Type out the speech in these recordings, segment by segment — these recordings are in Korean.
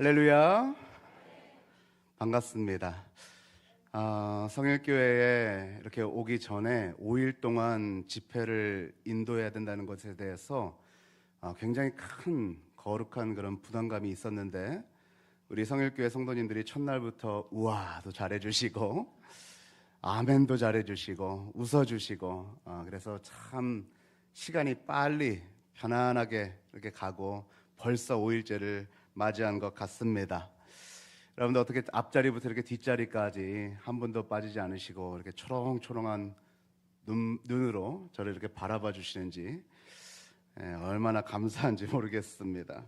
할렐루야. 반갑습니다. 성일교회에 이렇게 오기 전에 5일 동안 집회를 인도해야 된다는 것에 대해서 굉장히 큰 거룩한 그런 부담감이 있었는데, 우리 성일교회 성도님들이 첫날부터 우와도 잘해주시고 아멘도 잘해주시고 웃어주시고, 그래서 참 시간이 빨리 편안하게 이렇게 가고 벌써 5일째를 맞이한 것 같습니다. 여러분들 어떻게 앞자리부터 이렇게 뒷자리까지 한 분도 빠지지 않으시고 이렇게 초롱초롱한 눈으로 저를 이렇게 바라봐 주시는지 얼마나 감사한지 모르겠습니다.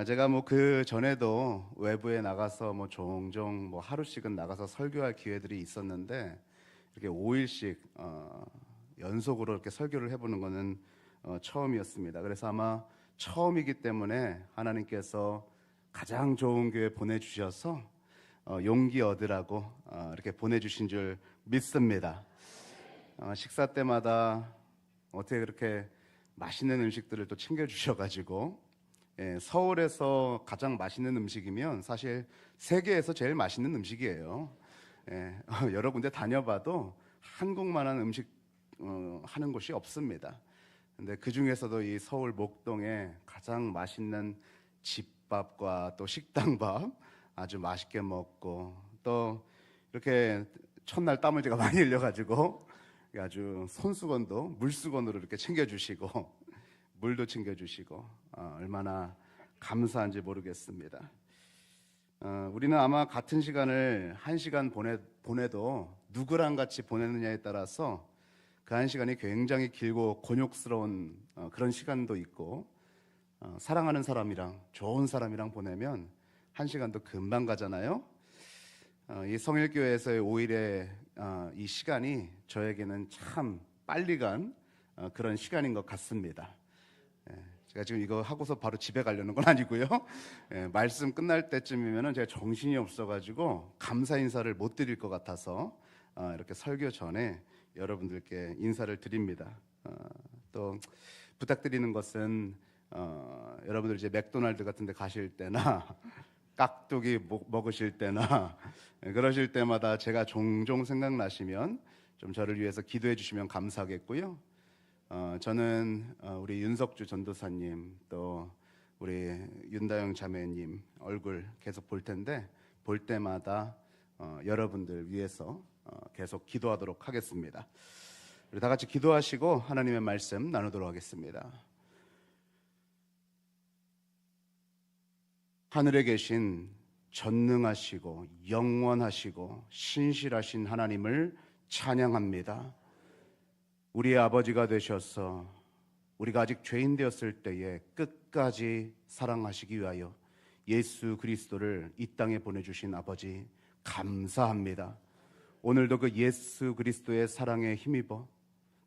제가 그 전에도 외부에 나가서 종종 하루씩은 나가서 설교할 기회들이 있었는데, 이렇게 5일씩 연속으로 이렇게 설교를 해보는 것은 처음이었습니다. 그래서 아마 처음이기 때문에 하나님께서 가장 좋은 교회 보내주셔서 용기 얻으라고 이렇게 보내주신 줄 믿습니다. 식사 때마다 어떻게 그렇게 맛있는 음식들을 또 챙겨주셔가지고, 서울에서 가장 맛있는 음식이면 사실 세계에서 제일 맛있는 음식이에요. 여러 군데 다녀봐도 한국만한 음식 하는 곳이 없습니다. 근데 그 중에서도 이 서울 목동에 가장 맛있는 집밥과 또 식당밥 아주 맛있게 먹고, 또 이렇게 첫날 땀을 제가 많이 흘려가지고 아주 손수건도 물수건으로 이렇게 챙겨주시고 물도 챙겨주시고 얼마나 감사한지 모르겠습니다. 우리는 아마 같은 시간을 1시간 보내도 누구랑 같이 보내느냐에 따라서 그 1시간이 굉장히 길고 곤욕스러운 그런 시간도 있고, 사랑하는 사람이랑 좋은 사람이랑 보내면 1시간도 금방 가잖아요. 이 성일교회에서의 5일의 이 시간이 저에게는 참 빨리 간 그런 시간인 것 같습니다. 제가 지금 이거 하고서 바로 집에 가려는 건 아니고요. 말씀 끝날 때쯤이면 제가 정신이 없어가지고 감사 인사를 못 드릴 것 같아서 이렇게 설교 전에 여러분들께 인사를 드립니다. 또 부탁드리는 것은 여러분들 이제 맥도날드 같은 데 가실 때나 깍두기 먹으실 때나 그러실 때마다 제가 종종 생각나시면 좀 저를 위해서 기도해 주시면 감사하겠고요. 저는 우리 윤석주 전도사님, 또 우리 윤다영 자매님 얼굴 계속 볼 텐데, 볼 때마다 여러분들 위해서 계속 기도하도록 하겠습니다. 우리 다 같이 기도하시고 하나님의 말씀 나누도록 하겠습니다. 하늘에 계신 전능하시고 영원하시고 신실하신 하나님을 찬양합니다. 우리의 아버지가 되셔서 우리가 아직 죄인 되었을 때에 끝까지 사랑하시기 위하여 예수 그리스도를 이 땅에 보내주신 아버지 감사합니다. 오늘도 그 예수 그리스도의 사랑에 힘입어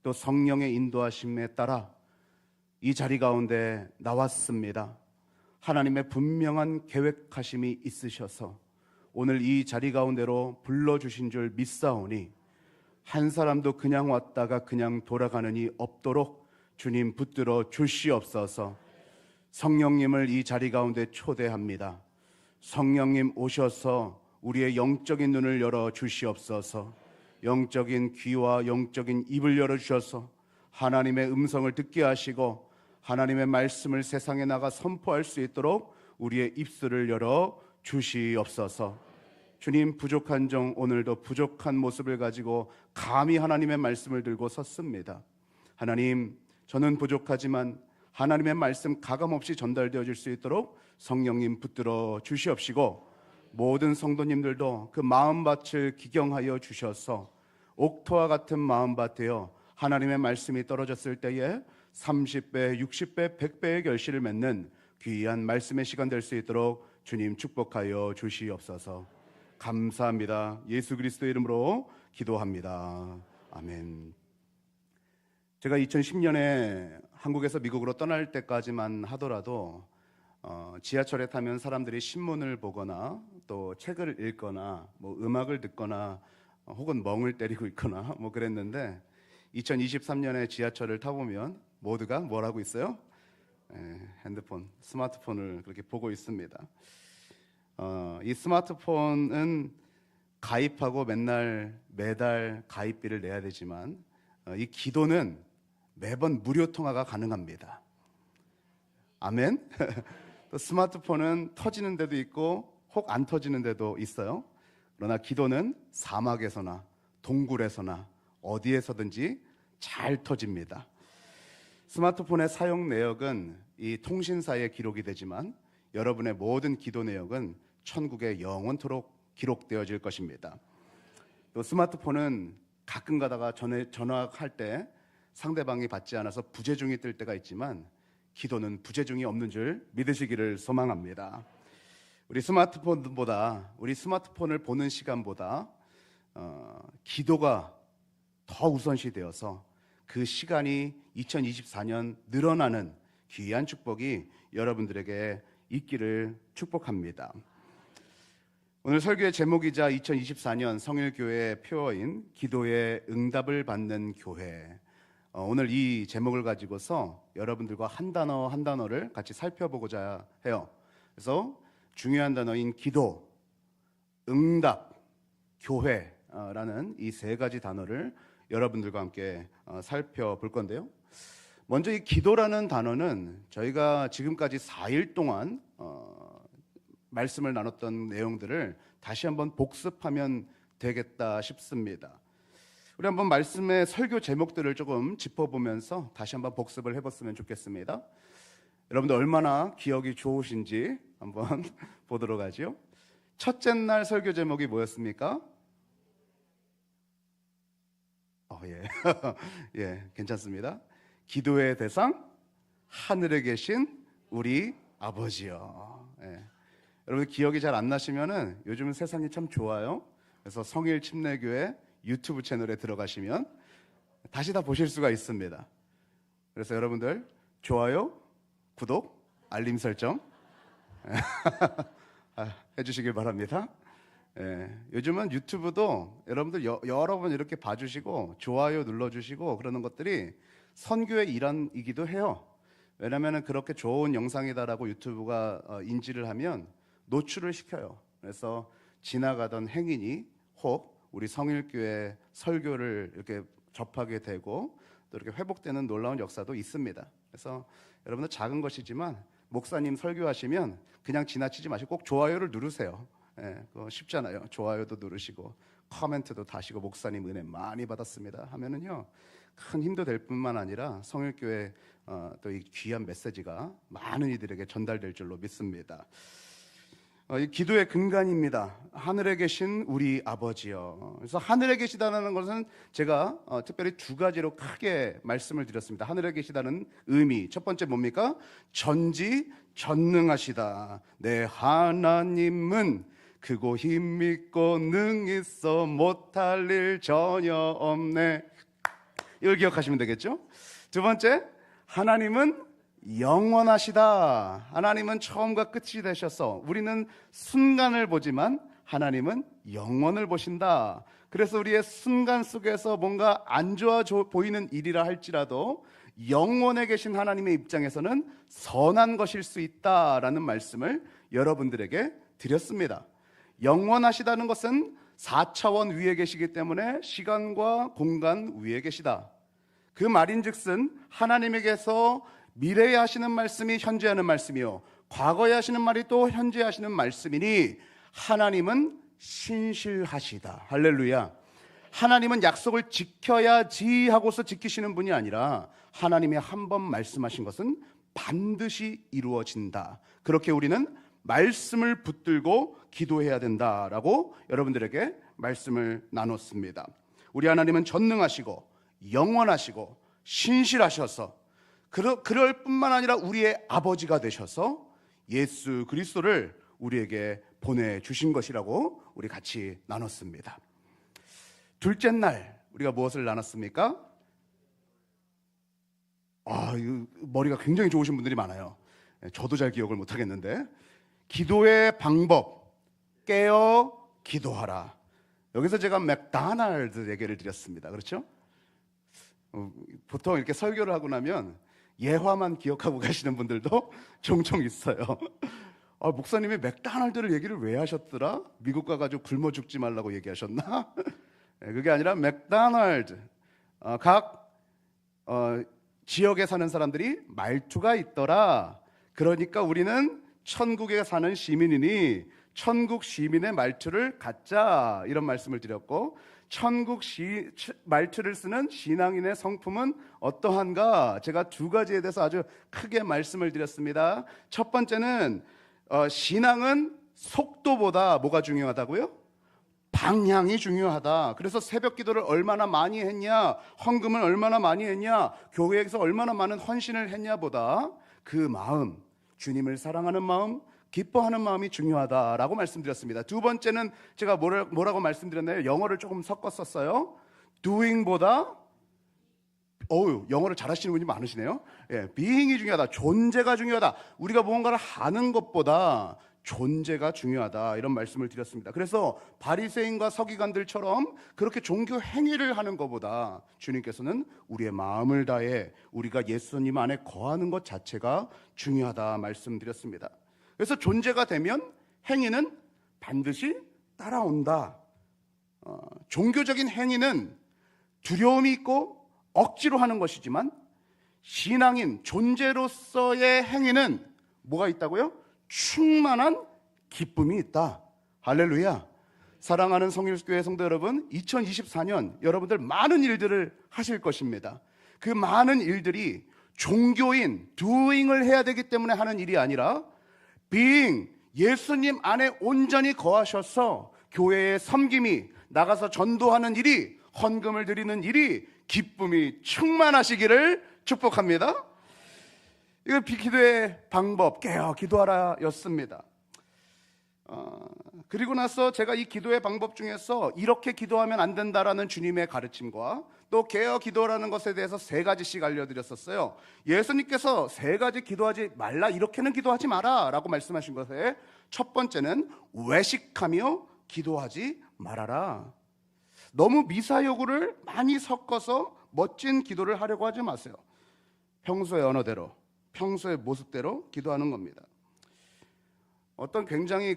또 성령의 인도하심에 따라 이 자리 가운데 나왔습니다. 하나님의 분명한 계획하심이 있으셔서 오늘 이 자리 가운데로 불러주신 줄 믿사오니, 한 사람도 그냥 왔다가 그냥 돌아가는 이 없도록 주님 붙들어 주시옵소서. 성령님을 이 자리 가운데 초대합니다. 성령님 오셔서 우리의 영적인 눈을 열어 주시옵소서. 영적인 귀와 영적인 입을 열어 주셔서 하나님의 음성을 듣게 하시고 하나님의 말씀을 세상에 나가 선포할 수 있도록 우리의 입술을 열어 주시옵소서. 주님, 부족한 종 오늘도 부족한 모습을 가지고 감히 하나님의 말씀을 들고 섰습니다. 하나님, 저는 부족하지만 하나님의 말씀 가감없이 전달되어질 수 있도록 성령님 붙들어 주시옵시고, 모든 성도님들도 그 마음밭을 기경하여 주셔서 옥토와 같은 마음밭에요 하나님의 말씀이 떨어졌을 때에 30배, 60배, 100배의 결실을 맺는 귀한 말씀의 시간 될 수 있도록 주님 축복하여 주시옵소서. 감사합니다. 예수 그리스도의 이름으로 기도합니다. 아멘. 제가 2010년에 한국에서 미국으로 떠날 때까지만 하더라도 지하철에 타면 사람들이 신문을 보거나 또 책을 읽거나 음악을 듣거나 혹은 멍을 때리고 있거나 그랬는데, 2023년에 지하철을 타보면 모두가 뭘 하고 있어요? 핸드폰, 스마트폰을 그렇게 보고 있습니다. 이 스마트폰은 가입하고 매달 가입비를 내야 되지만 이 기도는 매번 무료 통화가 가능합니다. 아멘. 또 스마트폰은 터지는 데도 있고 혹 안 터지는 데도 있어요. 그러나 기도는 사막에서나 동굴에서나 어디에서든지 잘 터집니다. 스마트폰의 사용 내역은 이 통신사에 기록이 되지만 여러분의 모든 기도 내역은 천국에 영원토록 기록되어질 것입니다. 또 스마트폰은 가끔 가다가 전화할 때 상대방이 받지 않아서 부재중이 뜰 때가 있지만 기도는 부재중이 없는 줄 믿으시기를 소망합니다. 우리 스마트폰을 보는 시간보다 기도가 더 우선시 되어서 그 시간이 2024년 늘어나는 귀한 축복이 여러분들에게 있기를 축복합니다. 오늘 설교의 제목이자 2024년 성일교회의 표어인 기도의 응답을 받는 교회, 오늘 이 제목을 가지고서 여러분들과 한 단어 한 단어를 같이 살펴보고자 해요. 그래서 중요한 단어인 기도, 응답, 교회라는 이 세 가지 단어를 여러분들과 함께 살펴볼 건데요. 먼저 이 기도라는 단어는 저희가 지금까지 4일 동안 말씀을 나눴던 내용들을 다시 한번 복습하면 되겠다 싶습니다. 우리 한번 말씀의 설교 제목들을 조금 짚어보면서 다시 한번 복습을 해봤으면 좋겠습니다. 여러분들 얼마나 기억이 좋으신지 한번 보도록 하죠. 첫째 날 설교 제목이 뭐였습니까? 예. 예, 괜찮습니다. 기도의 대상, 하늘에 계신 우리 아버지요. 예. 여러분 기억이 잘 안 나시면은 요즘은 세상이 참 좋아요. 그래서 성일 침례교회 유튜브 채널에 들어가시면 다시 다 보실 수가 있습니다. 그래서 여러분들 좋아요, 구독, 알림 설정 해주시길 바랍니다. 예, 요즘은 유튜브도 여러분들 여러 번 이렇게 봐주시고 좋아요 눌러주시고 그러는 것들이 선교의 일환이기도 해요. 왜냐하면 그렇게 좋은 영상이다라고 유튜브가 인지를 하면 노출을 시켜요. 그래서 지나가던 행인이 혹 우리 성일교회 설교를 이렇게 접하게 되고 또 이렇게 회복되는 놀라운 역사도 있습니다. 그래서 여러분들 작은 것이지만 목사님 설교하시면 그냥 지나치지 마시고 꼭 좋아요를 누르세요. 예, 그거 쉽잖아요. 좋아요도 누르시고 코멘트도 다시고 목사님 은혜 많이 받았습니다 하면은요 큰 힘도 될 뿐만 아니라 성일교회 또 이 귀한 메시지가 많은 이들에게 전달될 줄로 믿습니다. 이 기도의 근간입니다. 하늘에 계신 우리 아버지요. 그래서 하늘에 계시다는 것은 제가 특별히 두 가지로 크게 말씀을 드렸습니다. 하늘에 계시다는 의미, 첫 번째 뭡니까? 전지전능하시다. 내 하나님은 크고 힘있고 능있어 못할 일 전혀 없네. 이걸 기억하시면 되겠죠? 두 번째, 하나님은 영원하시다. 하나님은 처음과 끝이 되셔서 우리는 순간을 보지만 하나님은 영원을 보신다. 그래서 우리의 순간 속에서 뭔가 안 좋아 보이는 일이라 할지라도 영원에 계신 하나님의 입장에서는 선한 것일 수 있다라는 말씀을 여러분들에게 드렸습니다. 영원하시다는 것은 4차원 위에 계시기 때문에 시간과 공간 위에 계시다. 그 말인즉슨 하나님에게서 미래에 하시는 말씀이 현재 하는 말씀이요 과거에 하시는 말이 또 현재 하시는 말씀이니 하나님은 신실하시다. 할렐루야. 하나님은 약속을 지켜야지 하고서 지키시는 분이 아니라 하나님이 한 번 말씀하신 것은 반드시 이루어진다. 그렇게 우리는 말씀을 붙들고 기도해야 된다라고 여러분들에게 말씀을 나눴습니다. 우리 하나님은 전능하시고 영원하시고 신실하셔서 그럴 뿐만 아니라 우리의 아버지가 되셔서 예수 그리스도를 우리에게 보내주신 것이라고 우리 같이 나눴습니다. 둘째 날 우리가 무엇을 나눴습니까? 머리가 굉장히 좋으신 분들이 많아요. 저도 잘 기억을 못하겠는데 기도의 방법, 깨어 기도하라. 여기서 제가 맥도날드 얘기를 드렸습니다. 그렇죠? 보통 이렇게 설교를 하고 나면 예화만 기억하고 가시는 분들도 종종 있어요. 목사님이 맥도날드를 얘기를 왜 하셨더라? 미국 가가지고 굶어 죽지 말라고 얘기하셨나? 그게 아니라 맥도날드, 각 지역에 사는 사람들이 말투가 있더라. 그러니까 우리는 천국에 사는 시민이니 천국 시민의 말투를 갖자, 이런 말씀을 드렸고, 천국 말투를 쓰는 신앙인의 성품은 어떠한가? 제가 두 가지에 대해서 아주 크게 말씀을 드렸습니다. 첫 번째는 신앙은 속도보다 뭐가 중요하다고요? 방향이 중요하다. 그래서 새벽 기도를 얼마나 많이 했냐, 헌금을 얼마나 많이 했냐, 교회에서 얼마나 많은 헌신을 했냐보다 그 마음, 주님을 사랑하는 마음, 기뻐하는 마음이 중요하다라고 말씀드렸습니다. 두 번째는 제가 뭐라고 말씀드렸나요? 영어를 조금 섞었었어요. doing보다, 영어를 잘하시는 분이 많으시네요. being이 중요하다. 존재가 중요하다. 우리가 무언가를 하는 것보다 존재가 중요하다, 이런 말씀을 드렸습니다. 그래서 바리새인과 서기관들처럼 그렇게 종교 행위를 하는 것보다 주님께서는 우리의 마음을 다해 우리가 예수님 안에 거하는 것 자체가 중요하다 말씀드렸습니다. 그래서 존재가 되면 행위는 반드시 따라온다. 종교적인 행위는 두려움이 있고 억지로 하는 것이지만 신앙인 존재로서의 행위는 뭐가 있다고요? 충만한 기쁨이 있다. 할렐루야. 사랑하는 성일교회 성도 여러분, 2024년 여러분들 많은 일들을 하실 것입니다. 그 많은 일들이 종교인 doing을 해야 되기 때문에 하는 일이 아니라 being, 예수님 안에 온전히 거하셔서 교회의 섬김이, 나가서 전도하는 일이, 헌금을 드리는 일이 기쁨이 충만하시기를 축복합니다. 이거 기도의 방법, 깨어 기도하라 였습니다. 그리고 나서 제가 이 기도의 방법 중에서 이렇게 기도하면 안 된다라는 주님의 가르침과 또 깨어 기도라는 것에 대해서 세 가지씩 알려드렸었어요. 예수님께서 세 가지 기도하지 말라, 이렇게는 기도하지 마라 라고 말씀하신 것에 첫 번째는 외식하며 기도하지 말아라. 너무 미사여구를 많이 섞어서 멋진 기도를 하려고 하지 마세요. 평소의 언어대로, 평소의 모습대로 기도하는 겁니다. 어떤 굉장히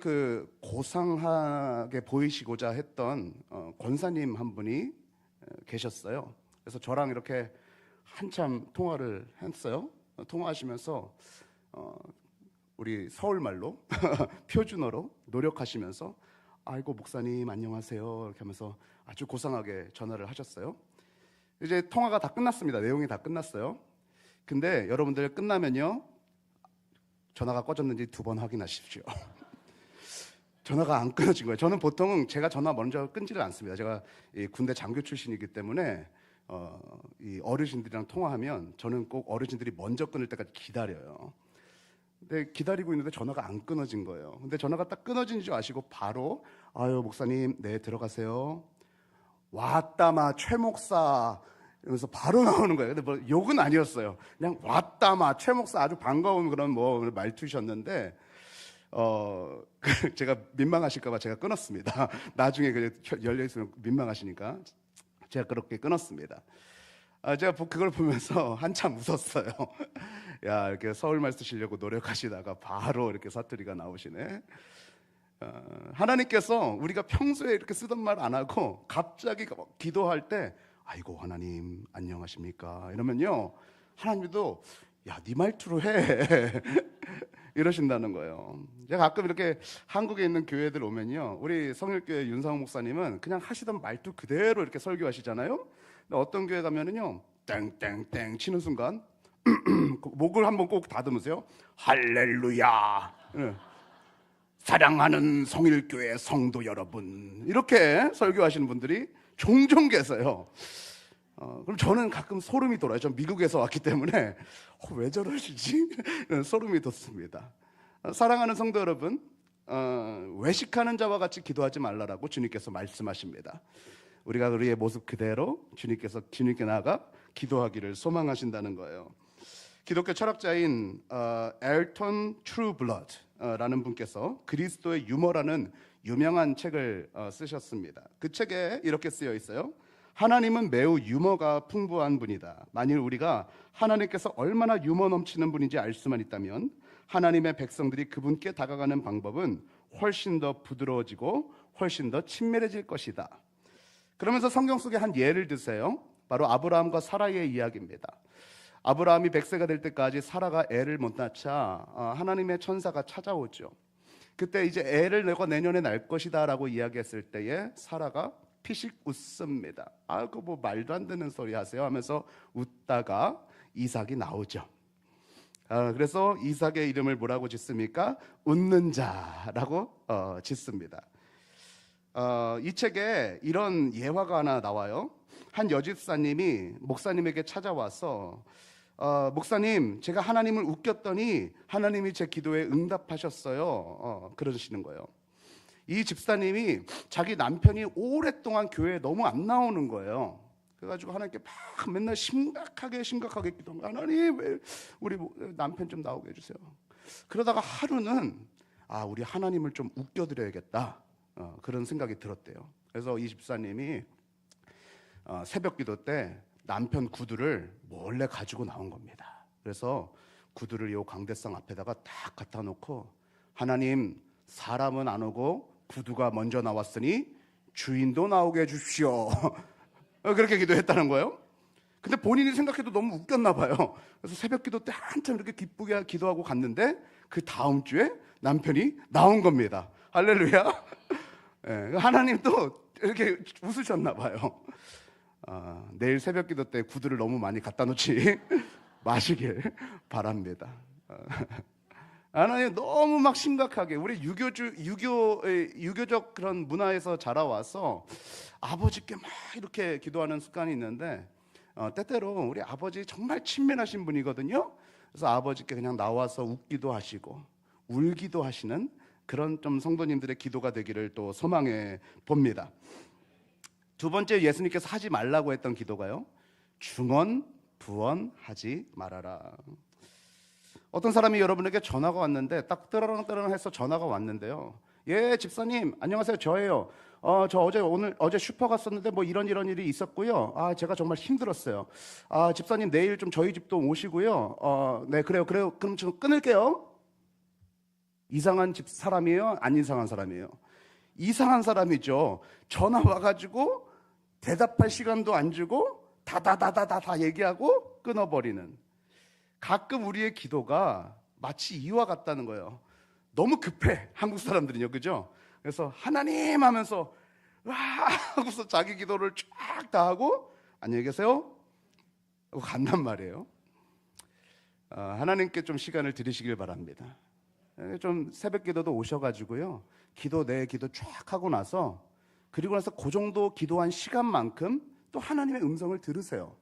고상하게 보이시고자 했던 권사님 한 분이 계셨어요. 그래서 저랑 이렇게 한참 통화를 했어요. 통화하시면서 우리 서울말로 표준어로 노력하시면서 아이고 목사님 안녕하세요 이렇게 하면서 아주 고상하게 전화를 하셨어요. 이제 통화가 다 끝났습니다. 내용이 다 끝났어요. 근데 여러분들 끝나면요, 전화가 꺼졌는지 2번 확인하십시오. 전화가 안 끊어진 거예요. 저는 보통 제가 전화 먼저 끊지를 않습니다. 제가 군대 장교 출신이기 때문에 이 어르신들이랑 통화하면 저는 꼭 어르신들이 먼저 끊을 때까지 기다려요. 근데 기다리고 있는데 전화가 안 끊어진 거예요. 근데 전화가 딱 끊어진 줄 아시고 바로 아유 목사님 네 들어가세요. 왔다마 최 목사 이러면서 바로 나오는 거예요. 근데 뭐 욕은 아니었어요. 그냥 왔다마 최 목사, 아주 반가운 그런 말투셨는데 제가 민망하실까봐 제가 끊었습니다. 나중에 열려 있으면 민망하시니까 제가 그렇게 끊었습니다. 제가 그걸 보면서 한참 웃었어요. 야, 이렇게 서울말 쓰시려고 노력하시다가 바로 이렇게 사투리가 나오시네. 하나님께서 우리가 평소에 이렇게 쓰던 말 안 하고 갑자기 기도할 때 아이고 하나님 안녕하십니까 이러면요, 하나님도 야, 네 말투로 해 이러신다는 거예요. 제가 가끔 이렇게 한국에 있는 교회들 오면요, 우리 성일교회 윤상호 목사님은 그냥 하시던 말투 그대로 이렇게 설교하시잖아요. 근데 어떤 교회 가면은요, 땡땡땡 치는 순간 목을 한번 꼭 다듬으세요. 할렐루야, 사랑하는 성일교회 성도 여러분, 이렇게 설교하시는 분들이 종종 계세요. 그럼 저는 가끔 소름이 돋아요. 전 미국에서 왔기 때문에 왜 저러시지? 소름이 돋습니다. 사랑하는 성도 여러분, 외식하는 자와 같이 기도하지 말라라고 주님께서 말씀하십니다. 우리가 우리의 모습 그대로 주님께 나아가 기도하기를 소망하신다는 거예요. 기독교 철학자인 엘턴 트루블러드라는 분께서 그리스도의 유머라는 유명한 책을 쓰셨습니다. 그 책에 이렇게 쓰여 있어요. 하나님은 매우 유머가 풍부한 분이다. 만일 우리가 하나님께서 얼마나 유머 넘치는 분인지 알 수만 있다면 하나님의 백성들이 그분께 다가가는 방법은 훨씬 더 부드러워지고 훨씬 더 친밀해질 것이다. 그러면서 성경 속에 한 예를 드세요. 바로 아브라함과 사라의 이야기입니다. 아브라함이 100세가 될 때까지 사라가 애를 못 낳자 하나님의 천사가 찾아오죠. 그때 이제 애를 내가 내년에 낳을 것이다 라고 이야기했을 때에 사라가 피식 웃습니다. 그거 뭐 말도 안 되는 소리 하세요 하면서 웃다가 이삭이 나오죠. 그래서 이삭의 이름을 뭐라고 짓습니까? 웃는 자라고 짓습니다. 이 책에 이런 예화가 하나 나와요. 한 여집사님이 목사님에게 찾아와서 목사님, 제가 하나님을 웃겼더니 하나님이 제 기도에 응답하셨어요. 그러시는 거예요. 이 집사님이 자기 남편이 오랫동안 교회에 너무 안 나오는 거예요. 그래가지고 하나님께 막 맨날 심각하게 기도한 거예요. 하나님, 왜 우리 남편 좀 나오게 해주세요. 그러다가 하루는 우리 하나님을 좀 웃겨드려야겠다, 그런 생각이 들었대요. 그래서 이 집사님이 새벽 기도 때 남편 구두를 몰래 가지고 나온 겁니다. 그래서 구두를 이 강대상 앞에다가 딱 갖다 놓고, 하나님, 사람은 안 오고 구두가 먼저 나왔으니 주인도 나오게 해주십시오. 그렇게 기도했다는 거예요. 근데 본인이 생각해도 너무 웃겼나 봐요. 그래서 새벽 기도 때 한참 이렇게 기쁘게 기도하고 갔는데 그 다음 주에 남편이 나온 겁니다. 할렐루야. 하나님도 이렇게 웃으셨나 봐요. 내일 새벽 기도 때 구두를 너무 많이 갖다 놓지 마시길 바랍니다. 하나님 너무 막 심각하게, 우리 유교적 그런 문화에서 자라와서 아버지께 막 이렇게 기도하는 습관이 있는데, 때때로 우리 아버지 정말 친밀하신 분이거든요. 그래서 아버지께 그냥 나와서 웃기도 하시고 울기도 하시는 그런 좀 성도님들의 기도가 되기를 또 소망해 봅니다. 두 번째, 예수님께서 하지 말라고 했던 기도가요, 중언 부언하지 말아라. 어떤 사람이 여러분에게 전화가 왔는데 딱 뜨러렁 해서 전화가 왔는데요. 예, 집사님 안녕하세요, 저예요. 저 어제 슈퍼 갔었는데 뭐 이런 일이 있었고요. 제가 정말 힘들었어요. 집사님 내일 좀 저희 집도 오시고요. 네, 그래요. 그럼 저 끊을게요. 이상한 집 사람이에요? 안 이상한 사람이에요? 이상한 사람이죠. 전화 와가지고 대답할 시간도 안 주고 다다다다다 얘기하고 끊어버리는. 가끔 우리의 기도가 마치 이와 같다는 거예요. 너무 급해, 한국 사람들은요, 그죠? 그래서 하나님 하면서 와 하고서 자기 기도를 쫙 다 하고 안녕히 계세요 하고 간단 말이에요. 하나님께 좀 시간을 드리시길 바랍니다. 좀 새벽 기도도 오셔가지고요, 내 기도 쫙 하고 나서, 그리고 나서 그 정도 기도한 시간만큼 또 하나님의 음성을 들으세요.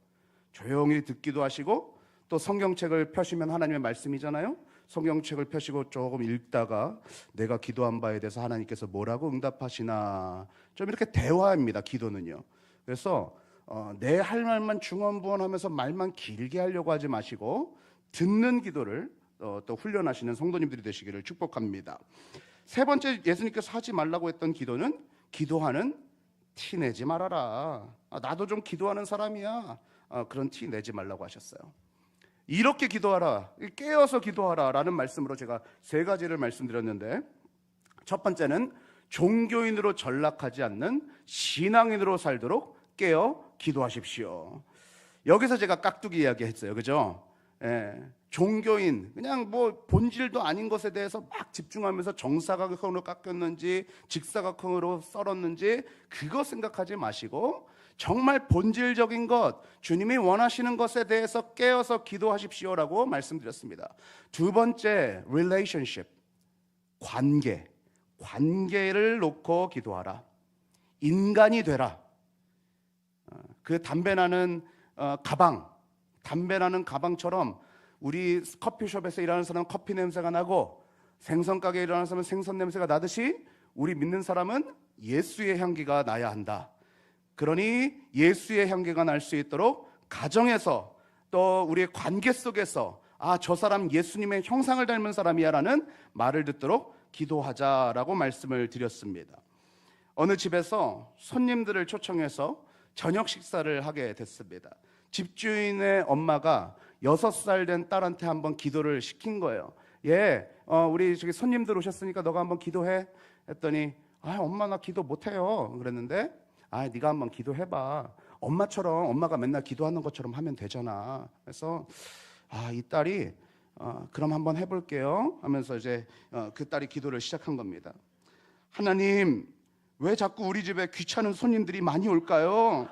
조용히 듣기도 하시고, 또 성경책을 펴시면 하나님의 말씀이잖아요. 성경책을 펴시고 조금 읽다가 내가 기도한 바에 대해서 하나님께서 뭐라고 응답하시나, 좀 이렇게 대화입니다, 기도는요. 그래서 내 할 말만 중언부언하면서 말만 길게 하려고 하지 마시고 듣는 기도를 또 훈련하시는 성도님들이 되시기를 축복합니다. 세 번째, 예수님께서 하지 말라고 했던 기도는 기도하는 티 내지 말아라. 나도 좀 기도하는 사람이야. 그런 티 내지 말라고 하셨어요. 이렇게 기도하라, 깨어서 기도하라 라는 말씀으로 제가 세 가지를 말씀드렸는데, 첫 번째는 종교인으로 전락하지 않는 신앙인으로 살도록 깨어 기도하십시오. 여기서 제가 깍두기 이야기 했어요, 그죠? 종교인, 그냥 뭐 본질도 아닌 것에 대해서 막 집중하면서 정사각형으로 깎였는지 직사각형으로 썰었는지 그거 생각하지 마시고 정말 본질적인 것, 주님이 원하시는 것에 대해서 깨어서 기도하십시오라고 말씀드렸습니다. 두 번째, relationship, 관계를 놓고 기도하라. 인간이 되라. 그 담배 나는 가방처럼 우리 커피숍에서 일하는 사람은 커피 냄새가 나고 생선가게에 일하는 사람은 생선 냄새가 나듯이 우리 믿는 사람은 예수의 향기가 나야 한다. 그러니 예수의 향기가 날 수 있도록 가정에서 또 우리의 관계 속에서 저 사람 예수님의 형상을 닮은 사람이야 라는 말을 듣도록 기도하자라고 말씀을 드렸습니다. 어느 집에서 손님들을 초청해서 저녁 식사를 하게 됐습니다. 집주인의 엄마가 6살 된 딸한테 한번 기도를 시킨 거예요. 우리 저기 손님들 오셨으니까 너가 한번 기도해. 했더니 엄마 나 기도 못해요. 그랬는데 네가 한번 기도해봐. 엄마처럼 엄마가 맨날 기도하는 것처럼 하면 되잖아. 그래서 이 딸이 그럼 한번 해볼게요 하면서 이제 그 딸이 기도를 시작한 겁니다. 하나님, 왜 자꾸 우리 집에 귀찮은 손님들이 많이 올까요?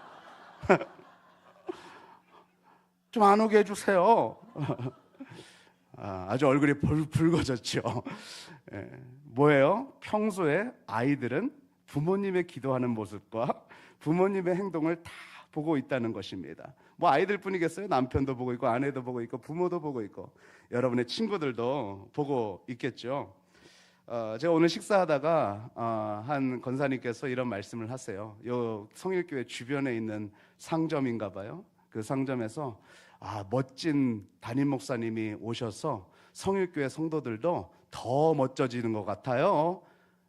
좀 안 오게 해주세요. 아주 얼굴이 붉어졌죠. 뭐예요? 평소에 아이들은 부모님의 기도하는 모습과 부모님의 행동을 다 보고 있다는 것입니다. 뭐 아이들뿐이겠어요? 남편도 보고 있고 아내도 보고 있고 부모도 보고 있고 여러분의 친구들도 보고 있겠죠. 제가 오늘 식사하다가 한 권사님께서 이런 말씀을 하세요. 요 성일교회 주변에 있는 상점인가 봐요. 그 상점에서 멋진 담임 목사님이 오셔서 성일교회 성도들도 더 멋져지는 것 같아요.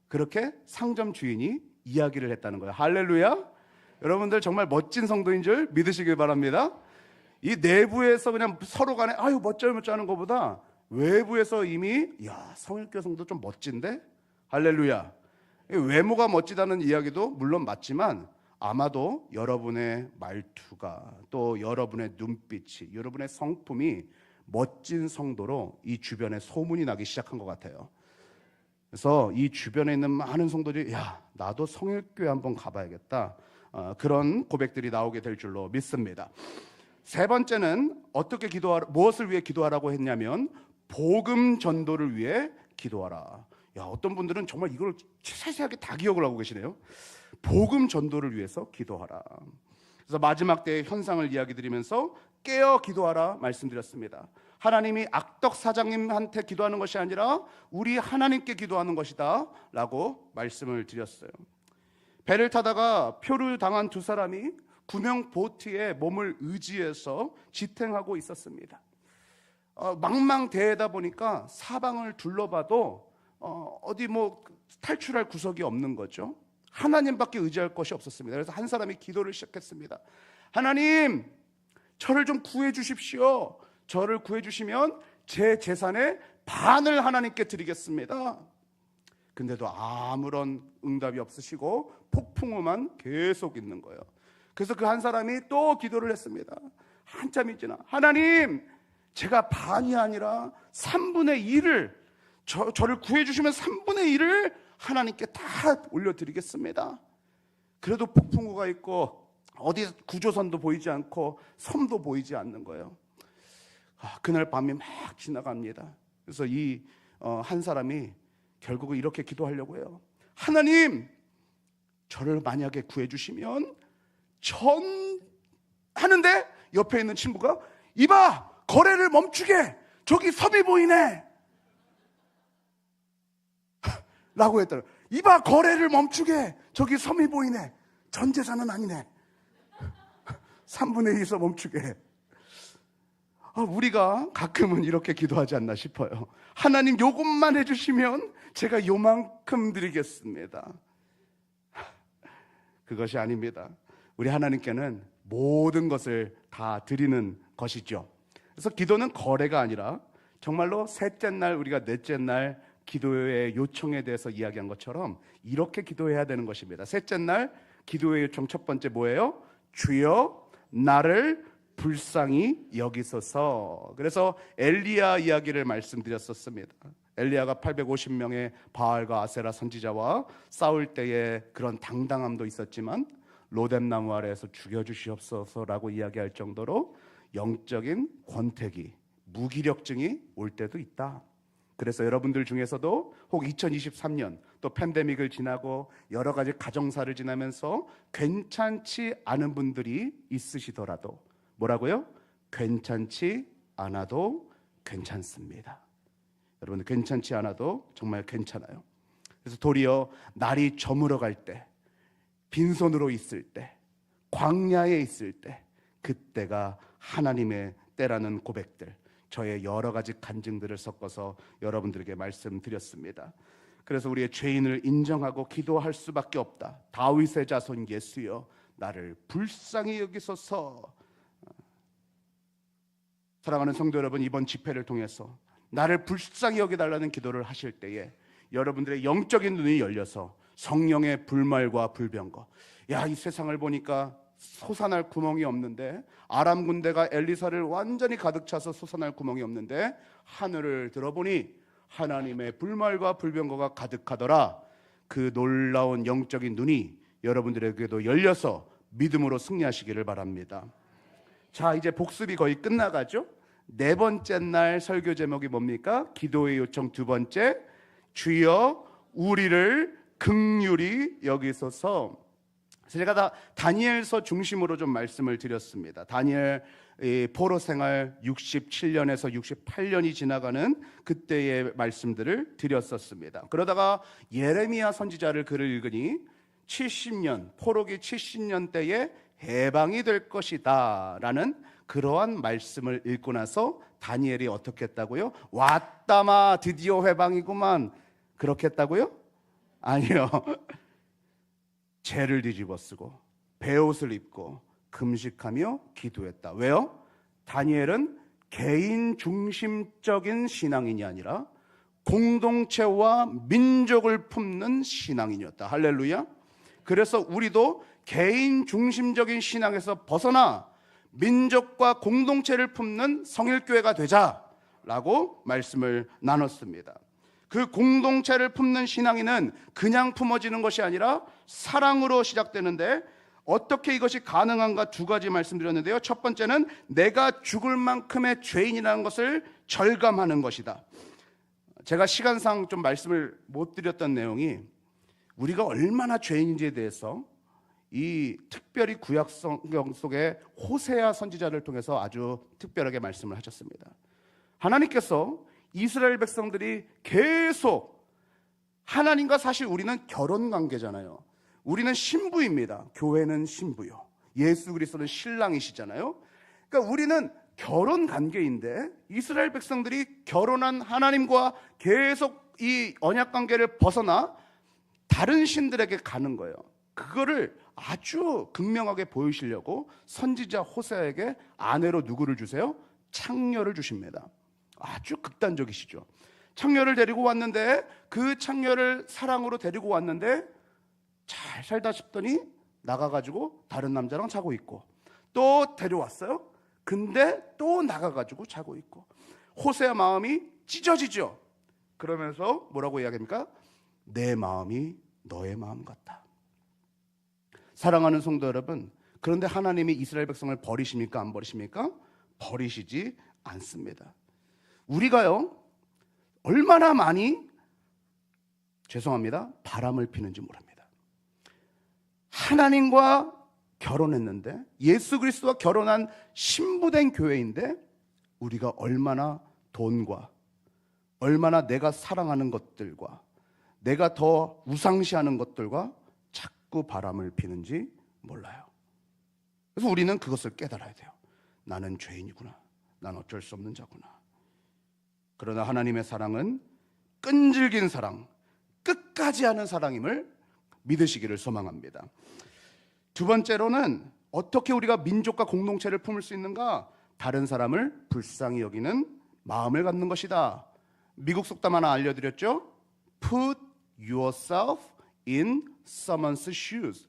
그렇게 상점 주인이 이야기를 했다는 거예요. 할렐루야. 여러분들 정말 멋진 성도인 줄 믿으시길 바랍니다. 이 내부에서 그냥 서로 간에 멋져요 하는 것보다 외부에서 이미 성일교회 성도 좀 멋진데? 할렐루야. 외모가 멋지다는 이야기도 물론 맞지만 아마도 여러분의 말투가 또 여러분의 눈빛이 여러분의 성품이 멋진 성도로 이 주변에 소문이 나기 시작한 것 같아요. 그래서 이 주변에 있는 많은 성도들이 나도 성일교회 한번 가봐야겠다, 그런 고백들이 나오게 될 줄로 믿습니다. 세 번째는 무엇을 위해 기도하라고 했냐면 복음 전도를 위해 기도하라. 어떤 분들은 정말 이걸 세세하게 다 기억을 하고 계시네요. 복음 전도를 위해서 기도하라. 그래서 마지막 때의 현상을 이야기 드리면서 깨어 기도하라 말씀드렸습니다. 하나님이 악덕 사장님한테 기도하는 것이 아니라 우리 하나님께 기도하는 것이다 라고 말씀을 드렸어요. 배를 타다가 표를 당한 두 사람이 구명 보트에 몸을 의지해서 지탱하고 있었습니다. 망망대해다 보니까 사방을 둘러봐도 어디 탈출할 구석이 없는 거죠. 하나님밖에 의지할 것이 없었습니다. 그래서 한 사람이 기도를 시작했습니다. 하나님, 저를 좀 구해 주십시오. 저를 구해 주시면 제 재산의 반을 하나님께 드리겠습니다. 근데도 아무런 응답이 없으시고 폭풍우만 계속 있는 거예요. 그래서 그 한 사람이 또 기도를 했습니다. 한참이 지나 하나님, 제가 반이 아니라 3분의 1을 저를 구해 주시면 3분의 1을 하나님께 다 올려드리겠습니다. 그래도 폭풍우가 있고 어디 구조선도 보이지 않고 섬도 보이지 않는 거예요. 그날 밤이 막 지나갑니다. 그래서 이 한 사람이 결국은 이렇게 기도하려고 해요. 하나님, 저를 만약에 구해 주시면 하는데 옆에 있는 친구가 이봐, 거래를 멈추게, 저기 섬이 보이네 라고 했더니 이봐, 거래를 멈추게, 저기 섬이 보이네. 전 재산은 아니네. 3분의 1에서 멈추게. 우리가 가끔은 이렇게 기도하지 않나 싶어요. 하나님, 요것만 해주시면 제가 요만큼 드리겠습니다. 그것이 아닙니다. 우리 하나님께는 모든 것을 다 드리는 것이죠. 그래서 기도는 거래가 아니라 정말로 셋째 날, 우리가 넷째 날 기도의 요청에 대해서 이야기한 것처럼 이렇게 기도해야 되는 것입니다. 셋째 날 기도의 요청 첫 번째 뭐예요? 주여 나를 불쌍히 여기소서. 그래서 엘리야 이야기를 말씀드렸었습니다. 엘리야가 850명의 바알과 아세라 선지자와 싸울 때의 그런 당당함도 있었지만 로뎀나무 아래에서 죽여주시옵소서라고 이야기할 정도로 영적인 권태기, 무기력증이 올 때도 있다. 그래서 여러분들 중에서도 혹 2023년 또 팬데믹을 지나고 여러 가지 가정사를 지나면서 괜찮지 않은 분들이 있으시더라도 뭐라고요? 괜찮지 않아도 괜찮습니다. 여러분, 괜찮지 않아도 정말 괜찮아요. 그래서 도리어 날이 저물어 갈 때, 빈손으로 있을 때, 광야에 있을 때, 그때가 하나님의 때라는 고백들, 저의 여러 가지 간증들을 섞어서 여러분들에게 말씀드렸습니다. 그래서 우리의 죄인을 인정하고 기도할 수밖에 없다. 다윗의 자손 예수여, 나를 불쌍히 여기소서. 사랑하는 성도 여러분, 이번 집회를 통해서 나를 불쌍히 여겨달라는 기도를 하실 때에 여러분들의 영적인 눈이 열려서 성령의 불말과 불병거, 야, 이 세상을 보니까 솟아날 구멍이 없는데, 아람 군대가 엘리사를 완전히 가득 차서 솟아날 구멍이 없는데 하늘을 들어보니 하나님의 불말과 불병거가 가득하더라. 그 놀라운 영적인 눈이 여러분들에게도 열려서 믿음으로 승리하시기를 바랍니다. 자, 이제 복습이 거의 끝나가죠. 네 번째 날 설교 제목이 뭡니까? 기도의 요청 두 번째, 주여 우리를 긍휼히 여기소서. 제가 다 다니엘서 중심으로 좀 말씀을 드렸습니다. 다니엘 포로 생활 67년에서 68년이 지나가는 그때의 말씀들을 드렸었습니다. 그러다가 예레미야 선지자를 글을 읽으니 70년, 포로기 70년 때에 해방이 될 것이다 라는 그러한 말씀을 읽고 나서 다니엘이 어떻게 했다고요? 왔다마 드디어 해방이구만, 그렇게 했다고요? 아니요. 죄를 뒤집어쓰고 베옷을 입고 금식하며 기도했다. 왜요? 다니엘은 개인 중심적인 신앙인이 아니라 공동체와 민족을 품는 신앙인이었다. 할렐루야. 그래서 우리도 개인 중심적인 신앙에서 벗어나 민족과 공동체를 품는 성일교회가 되자라고 말씀을 나눴습니다. 그 공동체를 품는 신앙인은 그냥 품어지는 것이 아니라 사랑으로 시작되는데, 어떻게 이것이 가능한가 두 가지 말씀드렸는데요. 첫 번째는 내가 죽을 만큼의 죄인이라는 것을 절감하는 것이다. 제가 시간상 좀 말씀을 못 드렸던 내용이, 우리가 얼마나 죄인인지에 대해서 이 특별히 구약 성경 속에 호세아 선지자를 통해서 아주 특별하게 말씀을 하셨습니다. 하나님께서 이스라엘 백성들이 계속, 하나님과 사실 우리는 결혼 관계잖아요. 우리는 신부입니다. 교회는 신부요, 예수 그리스도는 신랑이시잖아요. 그러니까 우리는 결혼 관계인데 이스라엘 백성들이 결혼한 하나님과 계속 이 언약 관계를 벗어나 다른 신들에게 가는 거예요. 그거를 아주 극명하게 보이시려고 선지자 호세아에게 아내로 누구를 주세요? 창녀를 주십니다. 아주 극단적이시죠. 창녀를 데리고 왔는데, 그 창녀를 사랑으로 데리고 왔는데 잘 살다 싶더니 나가가지고 다른 남자랑 자고 있고, 또 데려왔어요. 근데 또 나가가지고 자고 있고, 호세아 마음이 찢어지죠. 그러면서 뭐라고 이야기합니까? 내 마음이 너의 마음 같다. 사랑하는 성도 여러분, 그런데 하나님이 이스라엘 백성을 버리십니까? 안 버리십니까? 버리시지 않습니다. 우리가요, 얼마나 많이, 죄송합니다, 바람을 피는지 모릅니다. 하나님과 결혼했는데, 예수 그리스도와 결혼한 신부된 교회인데, 우리가 얼마나 돈과 얼마나 내가 사랑하는 것들과 내가 더 우상시하는 것들과 자꾸 바람을 피는지 몰라요. 그래서 우리는 그것을 깨달아야 돼요. 나는 죄인이구나. 난 어쩔 수 없는 자구나. 그러나 하나님의 사랑은 끈질긴 사랑, 끝까지 하는 사랑임을 믿으시기를 소망합니다. 두 번째로는 어떻게 우리가 민족과 공동체를 품을 수 있는가? 다른 사람을 불쌍히 여기는 마음을 갖는 것이다. 미국 속담 하나 알려드렸죠? Put yourself in someone's shoes.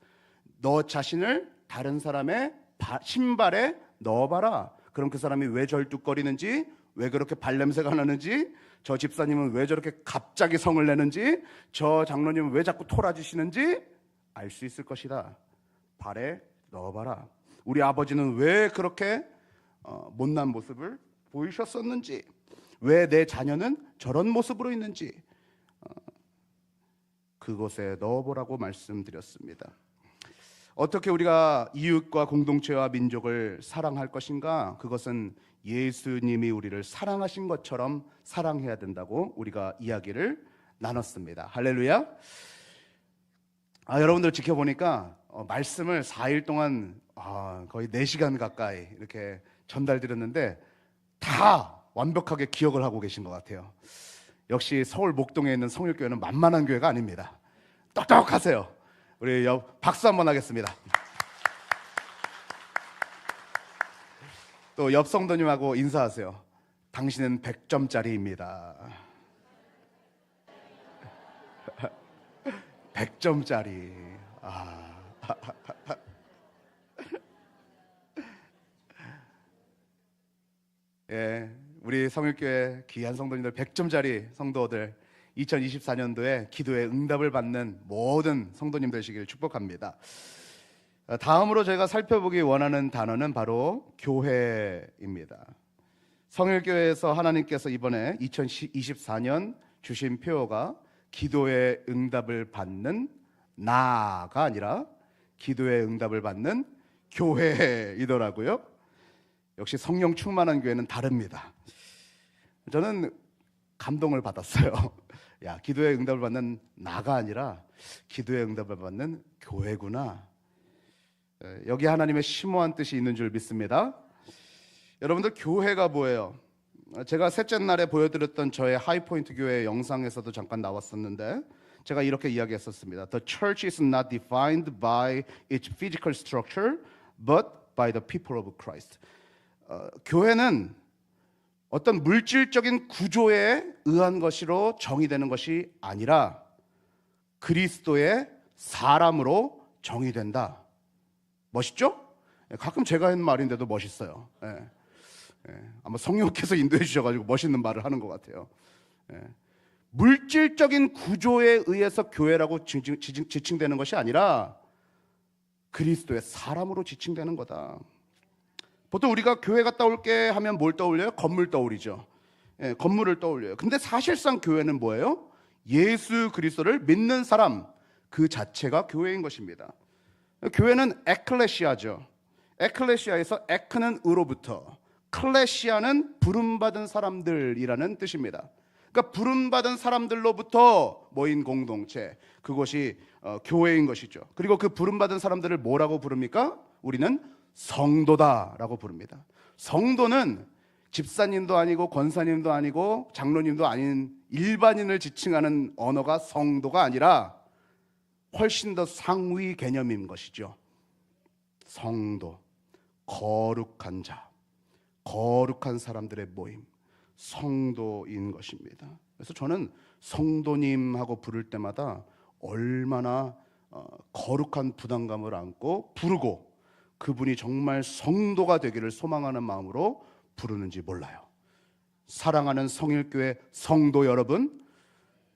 너 자신을 다른 사람의 신발에 넣어봐라. 그럼 그 사람이 왜 절뚝거리는지, 왜 그렇게 발냄새가 나는지, 저 집사님은 왜 저렇게 갑자기 성을 내는지, 저 장로님은 왜 자꾸 토라지시는지 알 수 있을 것이다. 발에 넣어봐라. 우리 아버지는 왜 그렇게 못난 모습을 보이셨었는지, 왜 내 자녀는 저런 모습으로 있는지 그곳에 넣어보라고 말씀드렸습니다. 어떻게 우리가 이웃과 공동체와 민족을 사랑할 것인가? 그것은 예수님이 우리를 사랑하신 것처럼 사랑해야 된다고 우리가 이야기를 나눴습니다. 할렐루야. 여러분들 지켜보니까 말씀을 4일 동안 거의 4시간 가까이 이렇게 전달드렸는데 다 완벽하게 기억을 하고 계신 것 같아요. 역시 서울 목동에 있는 성일교회는 만만한 교회가 아닙니다. 똑똑하세요. 우리 박수 한번 하겠습니다. 또 옆 성도님하고 인사하세요. 당신은 100점짜리입니다. 100점짜리. 예, 우리 성일교회 귀한 성도님들 100점짜리 성도들 2024년도에 기도의 응답을 받는 모든 성도님 되시길 축복합니다. 다음으로 제가 살펴보기 원하는 단어는 바로 교회입니다. 성일교회에서 하나님께서 이번에 2024년 주신 표어가 기도의 응답을 받는 나가 아니라 기도의 응답을 받는 교회이더라고요. 역시 성령 충만한 교회는 다릅니다. 저는 감동을 받았어요. 야, 기도의 응답을 받는 나가 아니라 기도의 응답을 받는 교회구나. 여기 하나님의 심오한 뜻이 있는 줄 믿습니다. 여러분들, 교회가 뭐예요? 제가 셋째 날에 보여드렸던 저의 하이포인트 교회 영상에서도 잠깐 나왔었는데 제가 이렇게 이야기했었습니다. The church is not defined by its physical structure, but by the people of Christ. 교회는 어떤 물질적인 구조에 의한 것으로 정의되는 것이 아니라 그리스도의 사람으로 정의된다. 멋있죠? 가끔 제가 한 말인데도 멋있어요. 아마 성령께서 인도해 주셔가지고 멋있는 말을 하는 것 같아요. 물질적인 구조에 의해서 교회라고 지칭되는 것이 아니라 그리스도의 사람으로 지칭되는 거다. 보통 우리가 교회 갔다 올게 하면 뭘 떠올려요? 건물 떠오르죠. 건물을 떠올려요. 근데 사실상 교회는 뭐예요? 예수 그리스도를 믿는 사람 그 자체가 교회인 것입니다. 교회는 에클레시아죠. 에클레시아에서 에크는 의로부터, 클레시아는 부름받은 사람들이라는 뜻입니다. 그러니까 부름받은 사람들로부터 모인 공동체, 그것이 교회인 것이죠. 그리고 그 부름받은 사람들을 뭐라고 부릅니까? 우리는 성도다라고 부릅니다. 성도는 집사님도 아니고 권사님도 아니고 장로님도 아닌 일반인을 지칭하는 언어가 성도가 아니라 훨씬 더 상위 개념인 것이죠. 성도, 거룩한 자, 거룩한 사람들의 모임, 성도인 것입니다. 그래서 저는 성도님하고 부를 때마다 얼마나 거룩한 부담감을 안고 부르고 그분이 정말 성도가 되기를 소망하는 마음으로 부르는지 몰라요. 사랑하는 성일교회 성도 여러분,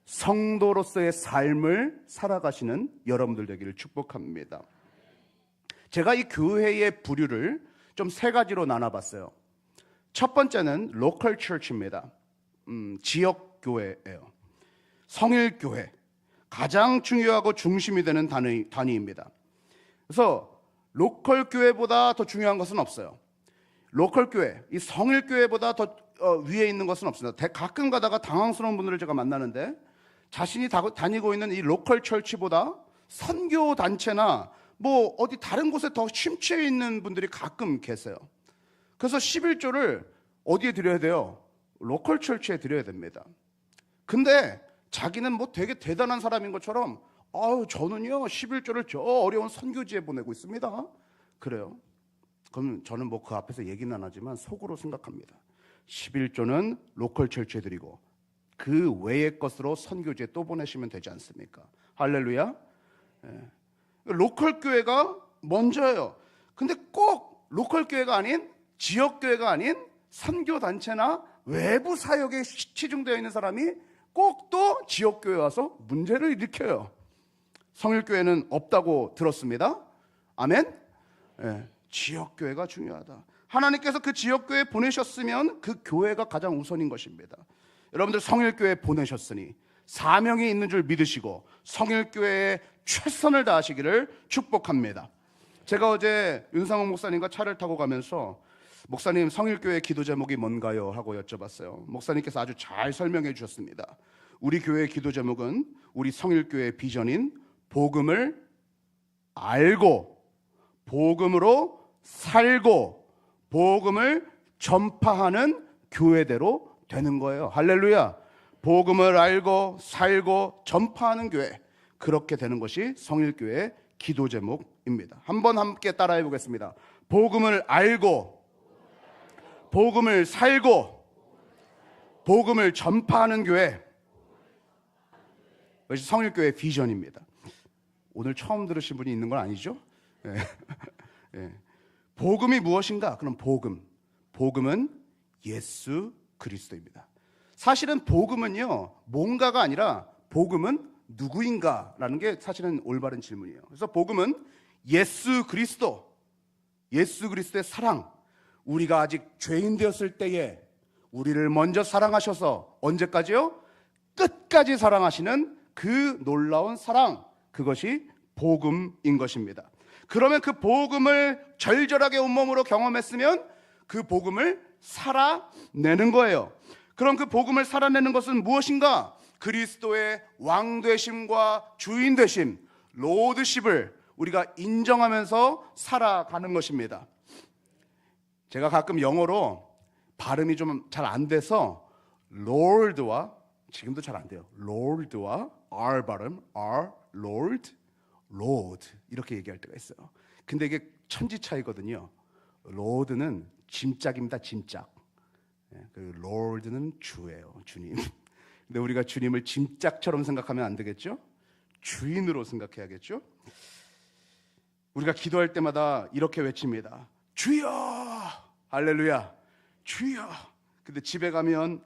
성도로서의 삶을 살아가시는 여러분들 되기를 축복합니다. 제가 이 교회의 부류를 좀 세 가지로 나눠봤어요. 첫 번째는 로컬 처치입니다. 지역 교회예요. 성일교회, 가장 중요하고 중심이 되는 단위입니다. 그래서 로컬 교회보다 더 중요한 것은 없어요. 로컬 교회, 이 성일 교회보다 더 위에 있는 것은 없습니다. 가끔 가다가 당황스러운 분들을 제가 만나는데 자신이 다니고 있는 이 로컬 철치보다 선교 단체나 뭐 어디 다른 곳에 더 심취해 있는 분들이 가끔 계세요. 그래서 11조를 어디에 드려야 돼요? 로컬 철치에 드려야 됩니다. 근데 자기는 뭐 되게 대단한 사람인 것처럼 저는요 11조를 저 어려운 선교지에 보내고 있습니다. 그래요? 그럼 저는 뭐 그 앞에서 얘기는 안 하지만 속으로 생각합니다. 11조는 로컬 철치에 드리고 그 외의 것으로 선교지에 또 보내시면 되지 않습니까? 할렐루야. 로컬 교회가 먼저예요. 근데 꼭 로컬 교회가 아닌, 지역 교회가 아닌 선교 단체나 외부 사역에 치중되어 있는 사람이 꼭 또 지역 교회에 와서 문제를 일으켜요. 성일교회는 없다고 들었습니다. 아멘. 지역교회가 중요하다. 하나님께서 그 지역교회에 보내셨으면 그 교회가 가장 우선인 것입니다. 여러분들 성일교회에 보내셨으니 사명이 있는 줄 믿으시고 성일교회에 최선을 다하시기를 축복합니다. 제가 어제 윤상홍 목사님과 차를 타고 가면서 목사님, 성일교회 기도 제목이 뭔가요? 하고 여쭤봤어요. 목사님께서 아주 잘 설명해 주셨습니다. 우리 교회의 기도 제목은 우리 성일교회의 비전인 복음을 알고 복음으로 살고 복음을 전파하는 교회대로 되는 거예요. 할렐루야. 복음을 알고 살고 전파하는 교회, 그렇게 되는 것이 성일교회의 기도 제목입니다. 한번 함께 따라해 보겠습니다. 복음을 알고 복음을 살고 복음을 전파하는 교회. 그것이 성일교회 비전입니다. 오늘 처음 들으신 분이 있는 건 아니죠? 예. 예. 복음이 무엇인가? 그럼 복음은 예수 그리스도입니다. 사실은 복음은요, 뭔가가 아니라 복음은 누구인가라는 게 사실은 올바른 질문이에요. 그래서 복음은 예수 그리스도의 사랑. 우리가 아직 죄인 되었을 때에 우리를 먼저 사랑하셔서 언제까지요? 끝까지 사랑하시는 그 놀라운 사랑, 그것이 복음인 것입니다. 그러면 그 복음을 절절하게 온몸으로 경험했으면 그 복음을 살아내는 거예요. 그럼 그 복음을 살아내는 것은 무엇인가? 그리스도의 왕되심과 주인되심, 로드십을 우리가 인정하면서 살아가는 것입니다. 제가 가끔 영어로 발음이 좀 잘 안 돼서 Lord와, 지금도 잘 안 돼요, Lord와 R 발음, R, Lord, Lord 이렇게 얘기할 때가 있어요. 근데 이게 천지 차이거든요. Lord는 짐짝입니다. 짐짝. 그 Lord는 주예요. 주님. 근데 우리가 주님을 짐짝처럼 생각하면 안 되겠죠? 주인으로 생각해야겠죠? 우리가 기도할 때마다 이렇게 외칩니다. 주여! 할렐루야! 주여! 근데 집에 가면,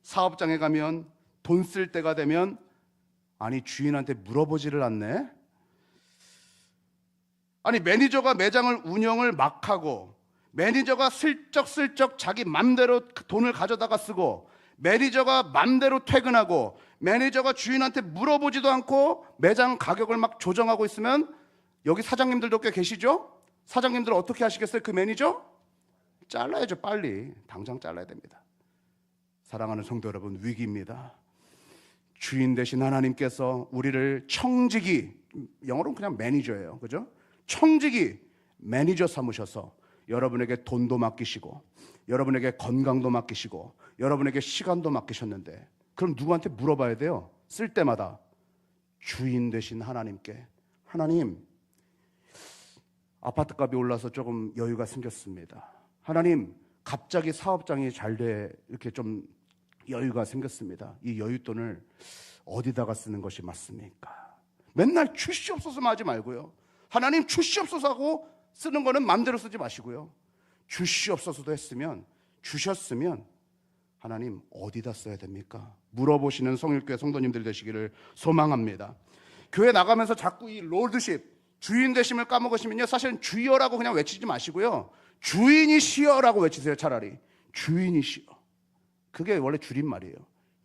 사업장에 가면, 돈 쓸 때가 되면, 아니 주인한테 물어보지를 않네? 아니 매니저가 매장을 운영을 막 하고, 매니저가 슬쩍슬쩍 자기 맘대로 돈을 가져다가 쓰고, 매니저가 맘대로 퇴근하고, 매니저가 주인한테 물어보지도 않고 매장 가격을 막 조정하고 있으면, 여기 사장님들도 꽤 계시죠? 사장님들 어떻게 하시겠어요? 그 매니저? 잘라야죠. 빨리 당장 잘라야 됩니다. 사랑하는 성도 여러분, 위기입니다. 주인 되신 하나님께서 우리를 청지기, 영어로는 그냥 매니저예요, 그죠? 청지기 매니저 삼으셔서 여러분에게 돈도 맡기시고, 여러분에게 건강도 맡기시고, 여러분에게 시간도 맡기셨는데, 그럼 누구한테 물어봐야 돼요? 쓸 때마다 주인 되신 하나님께, 하나님, 아파트값이 올라서 조금 여유가 생겼습니다. 하나님, 갑자기 사업장이 잘 돼 이렇게 좀 여유가 생겼습니다. 이 여윳돈을 어디다가 쓰는 것이 맞습니까? 맨날 주시옵소서만 하지 말고요. 하나님 주시옵소서 하고 쓰는 거는 마음대로 쓰지 마시고요. 주시옵소서도 했으면, 주셨으면 하나님 어디다 써야 됩니까? 물어보시는 성일교회 성도님들 되시기를 소망합니다. 교회 나가면서 자꾸 이 롤드십, 주인 되심을 까먹으시면요, 사실은 주여라고 그냥 외치지 마시고요, 주인이시여라고 외치세요. 차라리 주인이시여. 그게 원래 줄임말이에요.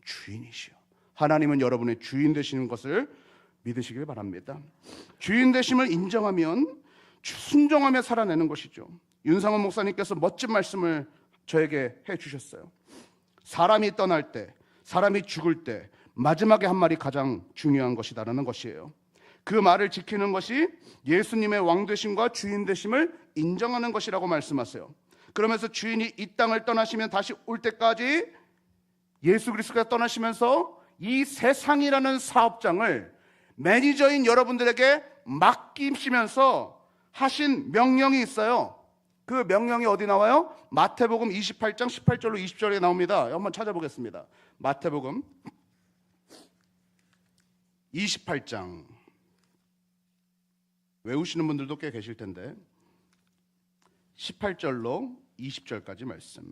주인이시여. 하나님은 여러분의 주인 되시는 것을 믿으시길 바랍니다. 주인 되심을 인정하면 순종하며 살아내는 것이죠. 윤상원 목사님께서 멋진 말씀을 저에게 해주셨어요. 사람이 떠날 때, 사람이 죽을 때 마지막에 한 말이 가장 중요한 것이다라는 것이에요. 그 말을 지키는 것이 예수님의 왕되심과 주인 되심을 인정하는 것이라고 말씀하세요. 그러면서 주인이 이 땅을 떠나시면 다시 올 때까지 예수 그리스도가 떠나시면서 이 세상이라는 사업장을 매니저인 여러분들에게 맡기시면서 하신 명령이 있어요. 그 명령이 어디 나와요? 마태복음 28장 18절로 20절에 나옵니다. 한번 찾아보겠습니다. 마태복음 28장, 외우시는 분들도 꽤 계실 텐데 18절로 20절까지 말씀.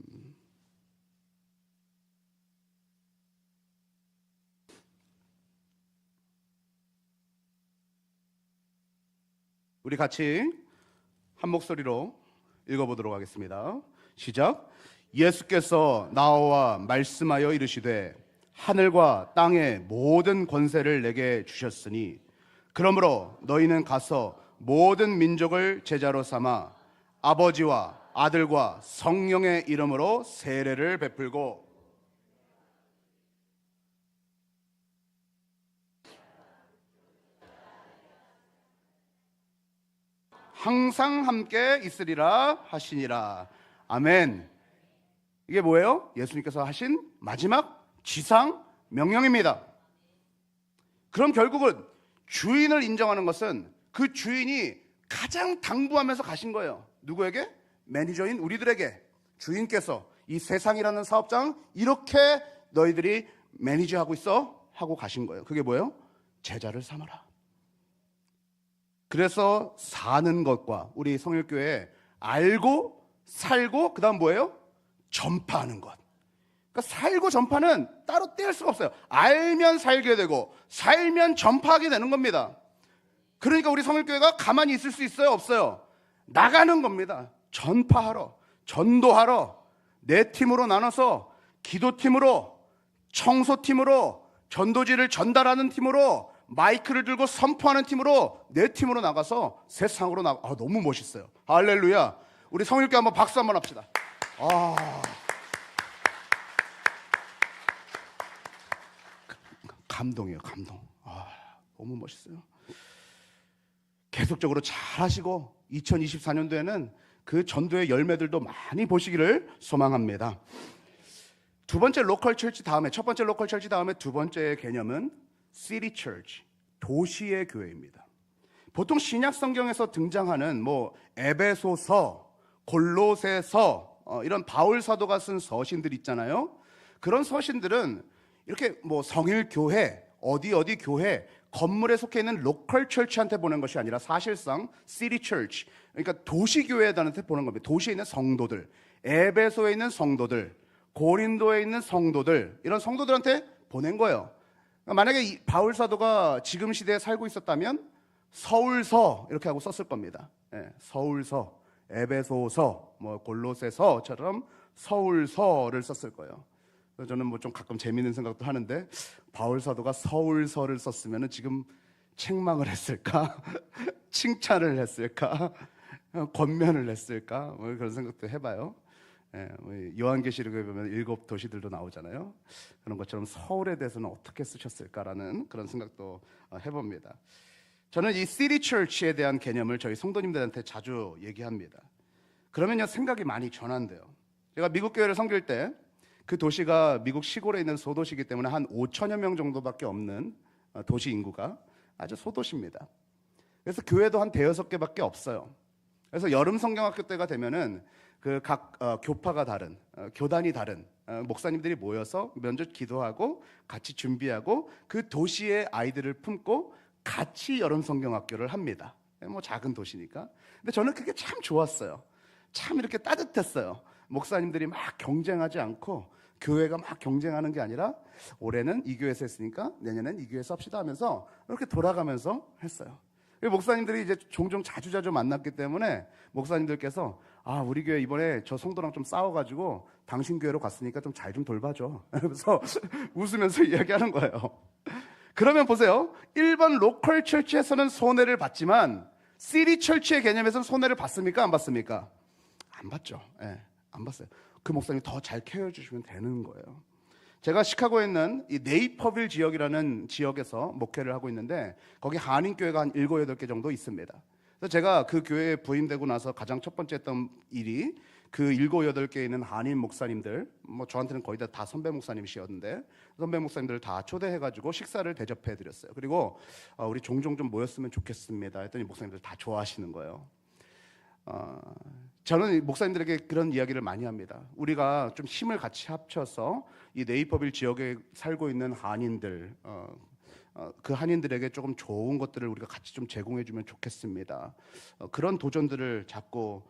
우리 같이 한 목소리로 읽어보도록 하겠습니다. 시작. 예수께서 나와 말씀하여 이르시되 하늘과 땅의 모든 권세를 내게 주셨으니 그러므로 너희는 가서 모든 민족을 제자로 삼아 아버지와 아들과 성령의 이름으로 세례를 베풀고 항상 함께 있으리라 하시니라. 아멘. 이게 뭐예요? 예수님께서 하신 마지막 지상 명령입니다. 그럼 결국은 주인을 인정하는 것은 그 주인이 가장 당부하면서 가신 거예요. 누구에게? 매니저인 우리들에게. 주인께서 이 세상이라는 사업장 이렇게 너희들이 매니지하고 있어 하고 가신 거예요. 그게 뭐예요? 제자를 삼아라. 그래서 사는 것과 우리 성일교회 알고 살고 그다음 뭐예요? 전파하는 것. 그러니까 살고 전파는 따로 뗄 수가 없어요. 알면 살게 되고 살면 전파하게 되는 겁니다. 그러니까 우리 성일교회가 가만히 있을 수 있어요? 없어요? 나가는 겁니다. 전파하러, 전도하러 네 팀으로 나눠서 기도팀으로, 청소팀으로, 전도지를 전달하는 팀으로, 마이크를 들고 선포하는 팀으로 네 팀으로 나가서 세상으로 나가. 너무 멋있어요. 할렐루야. 우리 성일교회 한번 박수 한번 합시다. 감동이에요. 감동. 너무 멋있어요. 계속적으로 잘 하시고 2024년도에는 그 전도의 열매들도 많이 보시기를 소망합니다. 두 번째 로컬 철치 다음에, 첫 번째 로컬 철치 다음에 두 번째 개념은 시티 철치, 도시의 교회입니다. 보통 신약 성경에서 등장하는 에베소서, 골로새서, 이런 바울 사도가 쓴 서신들 있잖아요. 그런 서신들은 이렇게 성일교회, 어디 교회, 건물에 속해 있는 로컬 철치한테 보낸 것이 아니라 사실상 시티 철치, 그러니까 도시교회들한테 보낸 겁니다. 도시에 있는 성도들, 에베소에 있는 성도들, 고린도에 있는 성도들, 이런 성도들한테 보낸 거예요. 만약에 이 바울 사도가 지금 시대에 살고 있었다면 서울서 이렇게 하고 썼을 겁니다. 서울서, 에베소서, 골로새서처럼 서울서를 썼을 거예요. 저는 좀 가끔 재미있는 생각도 하는데, 바울 사도가 서울서를 썼으면 지금 책망을 했을까? 칭찬을 했을까? 권면을 했을까? 그런 생각도 해봐요. 요한계시록에 보면 7 도시들도 나오잖아요. 그런 것처럼 서울에 대해서는 어떻게 쓰셨을까라는 그런 생각도 해봅니다. 저는 이 시티 철치에 대한 개념을 저희 성도님들한테 자주 얘기합니다. 그러면요, 생각이 많이 전환돼요. 제가 미국 교회를 섬길 때 그 도시가 미국 시골에 있는 소도시이기 때문에 한 5천여 명 정도밖에 없는 도시 인구가 아주 소도시입니다. 그래서 교회도 한 5-6개밖에 없어요. 그래서 여름 성경학교 때가 되면은 그 각 교파가 다른, 교단이 다른 목사님들이 모여서 면접 기도하고 같이 준비하고 그 도시의 아이들을 품고 같이 여름 성경학교를 합니다. 작은 도시니까. 근데 저는 그게 참 좋았어요. 참 이렇게 따뜻했어요. 목사님들이 막 경쟁하지 않고 교회가 막 경쟁하는 게 아니라 올해는 이 교회에서 했으니까 내년엔 이 교회에서 합시다 하면서 이렇게 돌아가면서 했어요. 목사님들이 이제 종종 자주 만났기 때문에 목사님들께서 우리 교회 이번에 저 성도랑 좀 싸워가지고 당신 교회로 갔으니까 좀 잘 좀 돌봐줘. 그래서 웃으면서 이야기하는 거예요. 그러면 보세요. 일반 로컬 철치에서는 손해를 봤지만 시티 철치의 개념에서는 손해를 봤습니까? 안 봤습니까? 안 봤죠. 안 봤어요. 그 목사님 더 잘 케어해 주시면 되는 거예요. 제가 시카고에 있는 이 네이퍼빌 지역이라는 지역에서 목회를 하고 있는데 거기 한인교회가 한 7-8개 정도 있습니다. 그래서 제가 그 교회에 부임되고 나서 가장 첫 번째 했던 일이 그 7-8개에 있는 한인 목사님들, 저한테는 거의 다 선배 목사님이셨는데 선배 목사님들을 다 초대해가지고 식사를 대접해드렸어요. 그리고 우리 종종 좀 모였으면 좋겠습니다 했더니 목사님들 다 좋아하시는 거예요. 저는 목사님들에게 그런 이야기를 많이 합니다. 우리가 좀 힘을 같이 합쳐서 이 네이퍼빌 지역에 살고 있는 한인들, 그 한인들에게 조금 좋은 것들을 우리가 같이 좀 제공해주면 좋겠습니다. 그런 도전들을 자꾸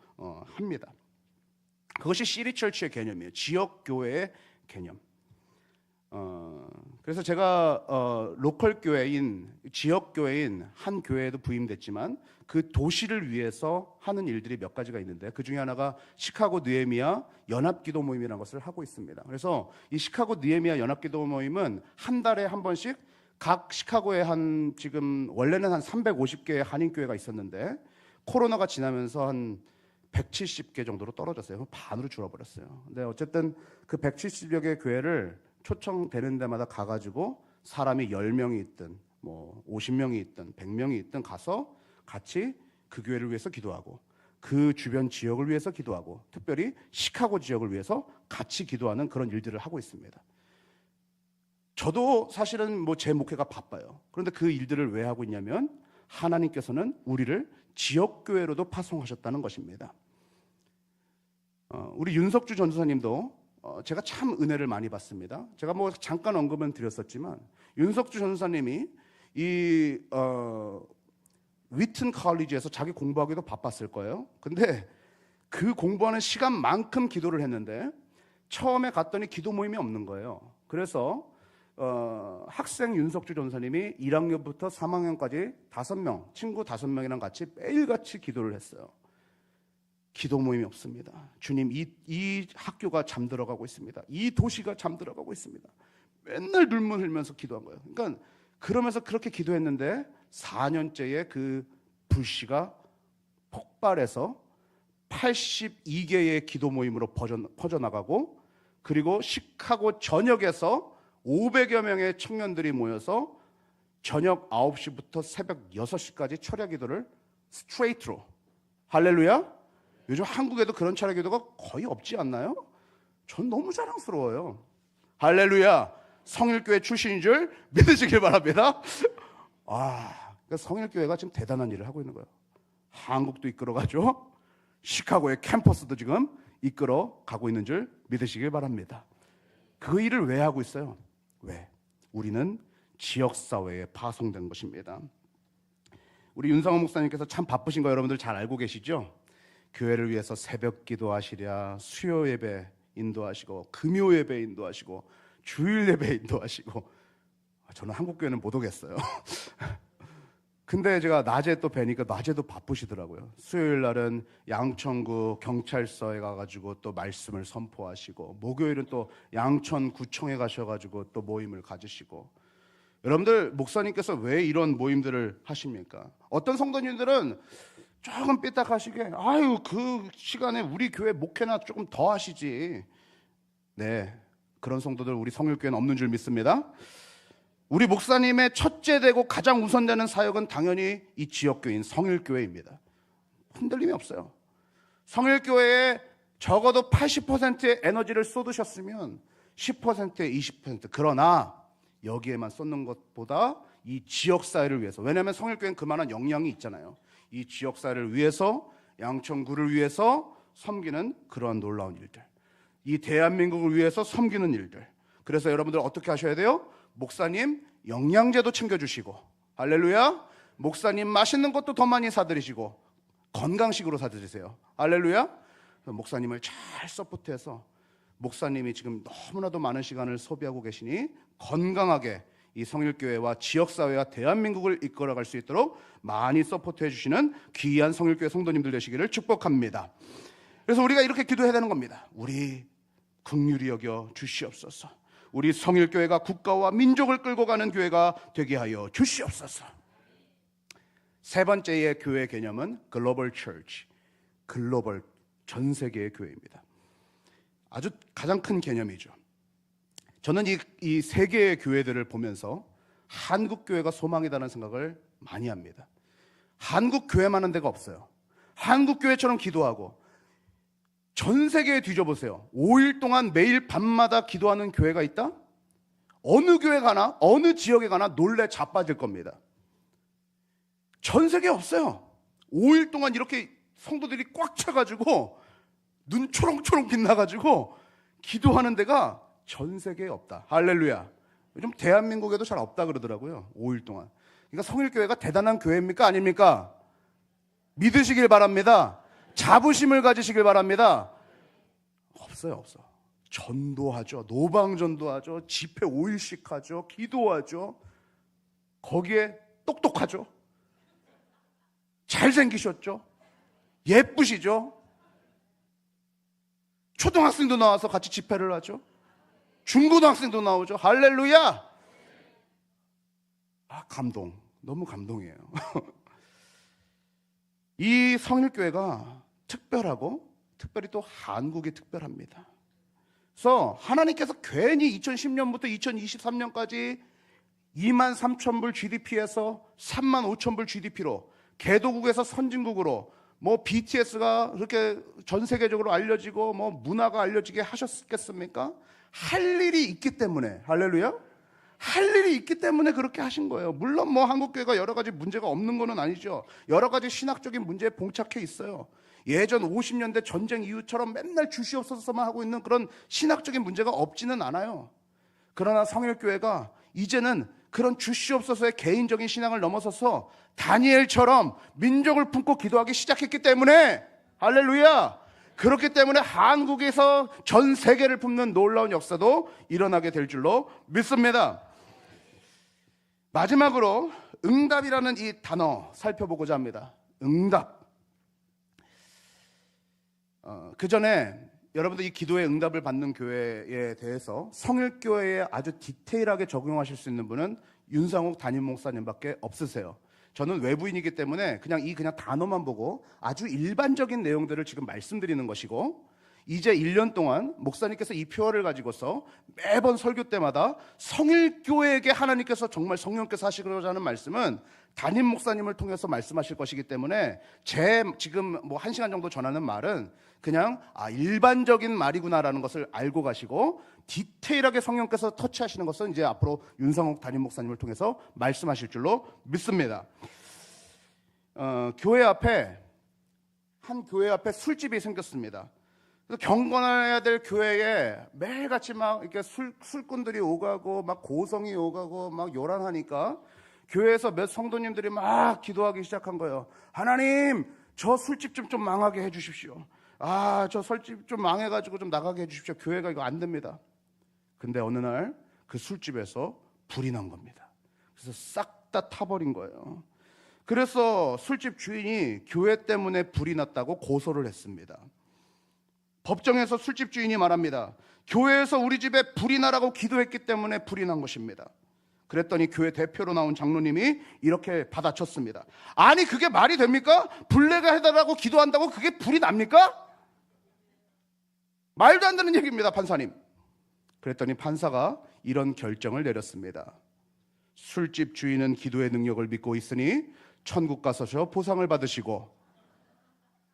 합니다. 그것이 시티 철치의 개념이에요. 지역 교회의 개념. 그래서 제가 로컬 교회인, 지역 교회인 한 교회에도 부임됐지만 그 도시를 위해서 하는 일들이 몇 가지가 있는데 그 중에 하나가 시카고 느헤미야 연합기도 모임이라는 것을 하고 있습니다. 그래서 이 시카고 느헤미야 연합기도 모임은 한 달에 한 번씩 각 시카고에 지금 원래는 한 350개의 한인교회가 있었는데 코로나가 지나면서 한 170개 정도로 떨어졌어요. 반으로 줄어버렸어요. 근데 어쨌든 그 170여 개의 교회를 초청되는 데마다 가가지고 사람이 10명이 있든 50명이 있든 100명이 있든 가서 같이 그 교회를 위해서 기도하고 그 주변 지역을 위해서 기도하고 특별히 시카고 지역을 위해서 같이 기도하는 그런 일들을 하고 있습니다. 저도 사실은 제 목회가 바빠요. 그런데 그 일들을 왜 하고 있냐면 하나님께서는 우리를 지역교회로도 파송하셨다는 것입니다. 우리 윤석주 전도사님도 제가 참 은혜를 많이 받습니다. 제가 뭐 잠깐 언급은 드렸었지만 윤석주 전도사님이 이 위튼 컬리지에서 자기 공부하기도 바빴을 거예요. 근데 그 공부하는 시간만큼 기도를 했는데 처음에 갔더니 기도 모임이 없는 거예요. 그래서 학생 윤석주 전도사님이 1학년부터 3학년까지 5명, 친구 5명이랑 같이 매일같이 기도를 했어요. 기도 모임이 없습니다. 주님, 이 학교가 잠들어가고 있습니다. 이 도시가 잠들어가고 있습니다. 맨날 눈물 흘면서 기도한 거예요. 그러니까 그러면서 그렇게 기도했는데 4년째에 그 불씨가 폭발해서 82개의 기도 모임으로 퍼져나가고, 그리고 시카고 전역에서 500여 명의 청년들이 모여서 저녁 9시부터 새벽 6시까지 철야 기도를 스트레이트로, 할렐루야. 요즘 한국에도 그런 철야 기도가 거의 없지 않나요? 전 너무 자랑스러워요. 할렐루야. 성일교회 출신인 줄 믿으시길 바랍니다. 그러니까 성일교회가 지금 대단한 일을 하고 있는 거예요. 한국도 이끌어가죠. 시카고의 캠퍼스도 지금 이끌어 가고 있는 줄 믿으시길 바랍니다. 그 일을 왜 하고 있어요? 왜? 우리는 지역사회에 파송된 것입니다. 우리 윤상호 목사님께서 참 바쁘신 거 여러분들 잘 알고 계시죠? 교회를 위해서 새벽 기도하시랴, 수요 예배 인도하시고, 금요 예배 인도하시고, 주일 예배 인도하시고. 저는 한국교회는 못 오겠어요. 근데 제가 낮에 또 뵈니까 낮에도 바쁘시더라고요. 수요일 날은 양천구 경찰서에 가가지고 또 말씀을 선포하시고, 목요일은 또 양천구청에 가셔가지고 또 모임을 가지시고. 여러분들, 목사님께서 왜 이런 모임들을 하십니까? 어떤 성도님들은 조금 삐딱하시게, 그 시간에 우리 교회 목회나 조금 더 하시지. 네, 그런 성도들 우리 성일교회는 없는 줄 믿습니다. 우리 목사님의 첫째 되고 가장 우선되는 사역은 당연히 이 지역교회인 성일교회입니다. 흔들림이 없어요. 성일교회에 적어도 80%의 에너지를 쏟으셨으면 10%에 20%, 그러나 여기에만 쏟는 것보다 이 지역사회를 위해서, 왜냐하면 성일교회는 그만한 역량이 있잖아요. 이 지역사회를 위해서, 양천구를 위해서 섬기는 그러한 놀라운 일들, 이 대한민국을 위해서 섬기는 일들. 그래서 여러분들 어떻게 하셔야 돼요? 목사님 영양제도 챙겨주시고, 할렐루야. 목사님 맛있는 것도 더 많이 사드리시고, 건강식으로 사드리세요. 할렐루야. 목사님을 잘 서포트해서, 목사님이 지금 너무나도 많은 시간을 소비하고 계시니 건강하게 이 성일교회와 지역사회와 대한민국을 이끌어갈 수 있도록 많이 서포트해 주시는 귀한 성일교회 성도님들 되시기를 축복합니다. 그래서 우리가 이렇게 기도해야 되는 겁니다. 우리 긍휼히 여겨 주시옵소서. 우리 성일교회가 국가와 민족을 끌고 가는 교회가 되게 하여 주시옵소서. 세 번째의 교회 개념은 글로벌 처치, 글로벌, 전 세계의 교회입니다. 아주 가장 큰 개념이죠. 저는 이 세 개의 교회들을 보면서 한국 교회가 소망이다는 생각을 많이 합니다. 한국 교회만 한 데가 없어요. 한국 교회처럼 기도하고, 전 세계에 뒤져보세요. 5일 동안 매일 밤마다 기도하는 교회가 있다? 어느 교회 가나, 어느 지역에 가나 놀래 자빠질 겁니다. 전 세계에 없어요. 5일 동안 이렇게 성도들이 꽉 차가지고 눈 초롱초롱 빛나가지고 기도하는 데가 전 세계에 없다. 할렐루야. 요즘 대한민국에도 잘 없다 그러더라고요. 5일 동안. 그러니까 성일교회가 대단한 교회입니까? 아닙니까? 믿으시길 바랍니다. 자부심을 가지시길 바랍니다. 없어요, 없어. 전도하죠. 노방전도하죠. 집회 5일씩 하죠. 기도하죠. 거기에 똑똑하죠. 잘생기셨죠. 예쁘시죠. 초등학생도 나와서 같이 집회를 하죠. 중고등학생도 나오죠. 할렐루야. 감동. 너무 감동이에요. 이 성일교회가 특별하고, 특별히 또 한국이 특별합니다. 그래서 하나님께서 괜히 2010년부터 2023년까지 23,000불 GDP에서 35,000불 GDP로, 개도국에서 선진국으로, BTS가 그렇게 전 세계적으로 알려지고 문화가 알려지게 하셨겠습니까? 할 일이 있기 때문에, 할렐루야. 할 일이 있기 때문에 그렇게 하신 거예요. 물론 한국교회가 여러 가지 문제가 없는 건 아니죠. 여러 가지 신학적인 문제에 봉착해 있어요. 예전 50년대 전쟁 이후처럼 맨날 주시옵소서만 하고 있는 그런 신학적인 문제가 없지는 않아요. 그러나 성일교회가 이제는 그런 주시옵소서의 개인적인 신앙을 넘어서서 다니엘처럼 민족을 품고 기도하기 시작했기 때문에, 할렐루야, 그렇기 때문에 한국에서 전 세계를 품는 놀라운 역사도 일어나게 될 줄로 믿습니다. 마지막으로 응답이라는 이 단어 살펴보고자 합니다. 응답. 그 전에 여러분들 이 기도의 응답을 받는 교회에 대해서 성일교회에 아주 디테일하게 적용하실 수 있는 분은 윤상욱 담임 목사님밖에 없으세요. 저는 외부인이기 때문에 그냥 단어만 보고 아주 일반적인 내용들을 지금 말씀드리는 것이고, 이제 1년 동안 목사님께서 이 표어를 가지고서 매번 설교 때마다 성일교회에게 하나님께서 정말 성령께서 하시고자 하는 말씀은 담임 목사님을 통해서 말씀하실 것이기 때문에 제 지금 1시간 정도 전하는 말은 그냥 일반적인 말이구나라는 것을 알고 가시고, 디테일하게 성령께서 터치하시는 것은 이제 앞으로 윤상욱 담임 목사님을 통해서 말씀하실 줄로 믿습니다. 교회 앞에 술집이 생겼습니다. 그래서 경건해야 될 교회에 매일같이 막 이렇게 술꾼들이 오가고 막 고성이 오가고 막 요란하니까 교회에서 몇 성도님들이 막 기도하기 시작한 거예요. 하나님, 저 술집 좀 망하게 해주십시오. 저 술집 좀 망해가지고 좀 나가게 해주십시오. 교회가 이거 안 됩니다. 근데 어느 날 그 술집에서 불이 난 겁니다. 그래서 싹 다 타버린 거예요. 그래서 술집 주인이 교회 때문에 불이 났다고 고소를 했습니다. 법정에서 술집 주인이 말합니다. 교회에서 우리 집에 불이 나라고 기도했기 때문에 불이 난 것입니다. 그랬더니 교회 대표로 나온 장로님이 이렇게 받아쳤습니다. 아니, 그게 말이 됩니까? 불내가 해달라고 기도한다고 그게 불이 납니까? 말도 안 되는 얘기입니다, 판사님. 그랬더니 판사가 이런 결정을 내렸습니다. 술집 주인은 기도의 능력을 믿고 있으니 천국 가서 보상을 받으시고,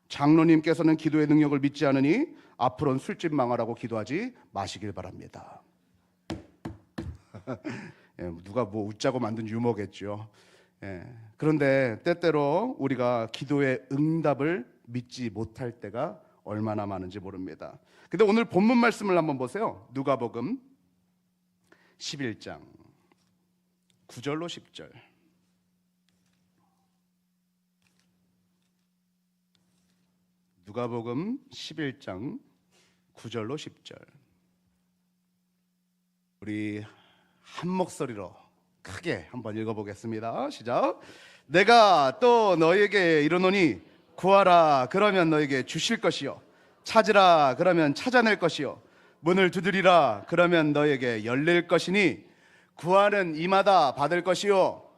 장로님께서는 기도의 능력을 믿지 않으니 앞으로는 술집 망하라고 기도하지 마시길 바랍니다. 누가 웃자고 만든 유머겠죠. 그런데 때때로 우리가 기도의 응답을 믿지 못할 때가 얼마나 많은지 모릅니다. 근데 오늘 본문 말씀을 한번 보세요. 누가복음 11장 9절로 10절. 누가복음 11장 9절로 10절. 우리 한 목소리로 크게 한번 읽어보겠습니다. 시작. 내가 또 너희에게 이르노니 구하라 그러면 너희에게 주실 것이요, 찾으라 그러면 찾아낼 것이요, 문을 두드리라 그러면 너희에게 열릴 것이니 구하는 이마다 받을 것이요.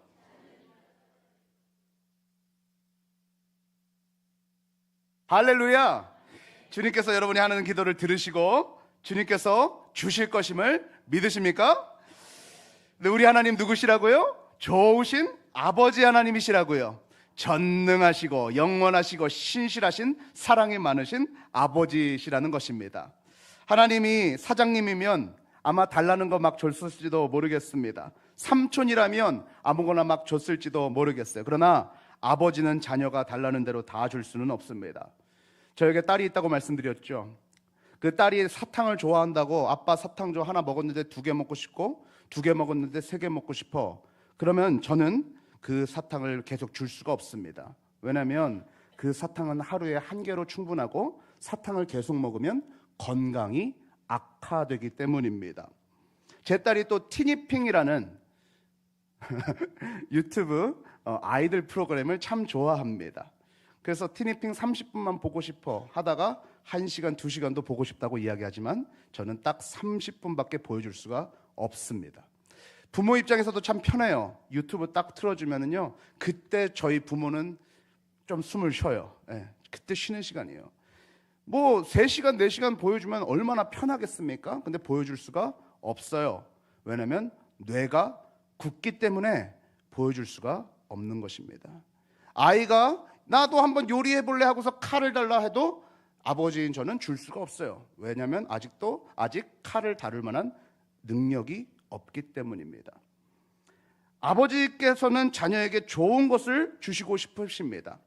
할렐루야. 주님께서 여러분이 하는 기도를 들으시고 주님께서 주실 것임을 믿으십니까? 근데 우리 하나님 누구시라고요? 좋으신 아버지 하나님이시라고요. 전능하시고 영원하시고 신실하신 사랑이 많으신 아버지시라는 것입니다. 하나님이 사장님이면 아마 달라는 거 막 줬을지도 모르겠습니다. 삼촌이라면 아무거나 막 줬을지도 모르겠어요. 그러나 아버지는 자녀가 달라는 대로 다 줄 수는 없습니다. 저에게 딸이 있다고 말씀드렸죠. 그 딸이 사탕을 좋아한다고 아빠 사탕 좀 하나 먹었는데 2개 먹고 싶고 2개 먹었는데 3개 먹고 싶어. 그러면 저는 그 사탕을 계속 줄 수가 없습니다. 왜냐하면 그 사탕은 하루에 1개로 충분하고 사탕을 계속 먹으면 건강이 악화되기 때문입니다. 제 딸이 또 티니핑이라는 유튜브 아이들 프로그램을 참 좋아합니다. 그래서 티니핑 30분만 보고 싶어 하다가 1시간, 2시간도 보고 싶다고 이야기하지만 저는 딱 30분밖에 보여줄 수가 없습니다. 부모 입장에서도 참 편해요. 유튜브 딱 틀어주면은요, 그때 저희 부모는 좀 숨을 쉬어요. 그때 쉬는 시간이에요. 3시간, 4시간 보여주면 얼마나 편하겠습니까? 근데 보여줄 수가 없어요. 왜냐면 뇌가 굳기 때문에 보여줄 수가 없는 것입니다. 아이가 나도 한번 요리해볼래 하고서 칼을 달라 해도 아버지인 저는 줄 수가 없어요. 왜냐하면 아직 칼을 다룰 만한 능력이 없기 때문입니다. 아버지께서는 자녀에게 좋은 것을 주시고 싶으십니다.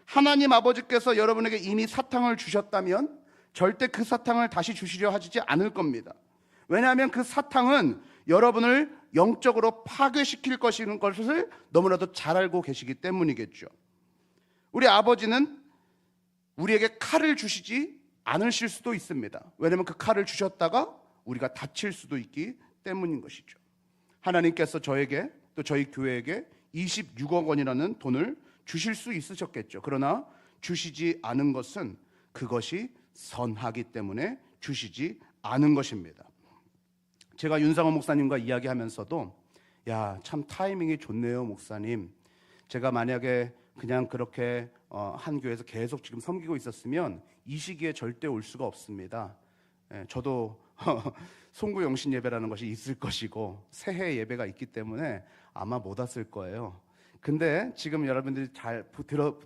하나님 아버지께서 여러분에게 이미 사탕을 주셨다면 절대 그 사탕을 다시 주시려 하지 않을 겁니다. 왜냐하면 그 사탕은 여러분을 영적으로 파괴시킬 것인 것을 너무나도 잘 알고 계시기 때문이겠죠. 우리 아버지는 우리에게 칼을 주시지 않으실 수도 있습니다. 왜냐하면 그 칼을 주셨다가 우리가 다칠 수도 있기 때문인 것이죠. 하나님께서 저에게 또 저희 교회에게 26억 원이라는 돈을 주실 수 있으셨겠죠. 그러나 주시지 않은 것은 그것이 선하기 때문에 주시지 않은 것입니다. 제가 윤상호 목사님과 이야기하면서도 야, 참 타이밍이 좋네요, 목사님. 제가 만약에 그냥 그렇게 한 교회에서 계속 지금 섬기고 있었으면 이 시기에 절대 올 수가 없습니다. 저도 송구 영신 예배라는 것이 있을 것이고 새해 예배가 있기 때문에 아마 못 왔을 거예요. 근데 지금 여러분들이 잘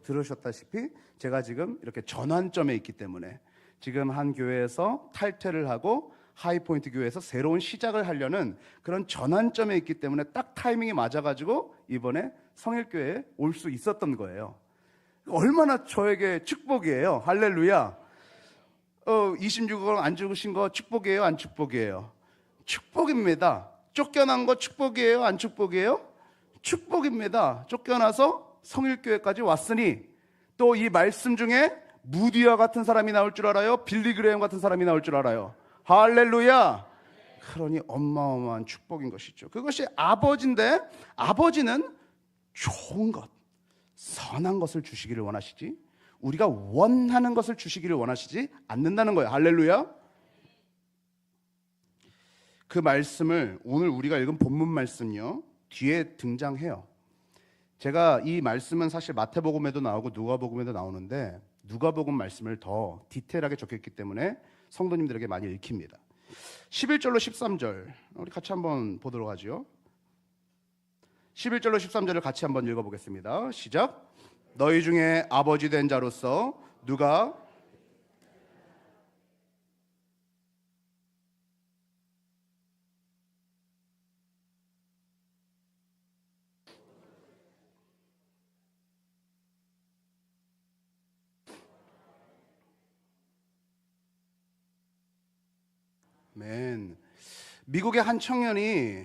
들으셨다시피 제가 지금 이렇게 전환점에 있기 때문에 지금 한 교회에서 탈퇴를 하고 하이포인트 교회에서 새로운 시작을 하려는 그런 전환점에 있기 때문에 딱 타이밍이 맞아가지고 이번에 성일교회에 올 수 있었던 거예요. 얼마나 저에게 축복이에요. 할렐루야. 26억 안 주신 거 축복이에요, 안 축복이에요? 축복입니다. 쫓겨난 거 축복이에요, 안 축복이에요? 축복입니다. 쫓겨나서 성일교회까지 왔으니 또 이 말씀 중에 무디와 같은 사람이 나올 줄 알아요? 빌리 그레엄 같은 사람이 나올 줄 알아요? 할렐루야. 그러니 어마어마한 축복인 것이죠. 그것이 아버지인데 아버지는 좋은 것, 선한 것을 주시기를 원하시지 우리가 원하는 것을 주시기를 원하시지 않는다는 거예요. 할렐루야. 그 말씀을 오늘 우리가 읽은 본문 말씀요 뒤에 등장해요. 제가 이 말씀은 사실 마태복음에도 나오고 누가복음에도 나오는데 누가복음 말씀을 더 디테일하게 적혔기 때문에 성도님들에게 많이 읽힙니다. 11절로 13절 우리 같이 한번 보도록 하죠. 11절로 13절을 같이 한번 읽어보겠습니다. 시작. 너희 중에 아버지 된 자로서 누가 맨 미국의 한 청년이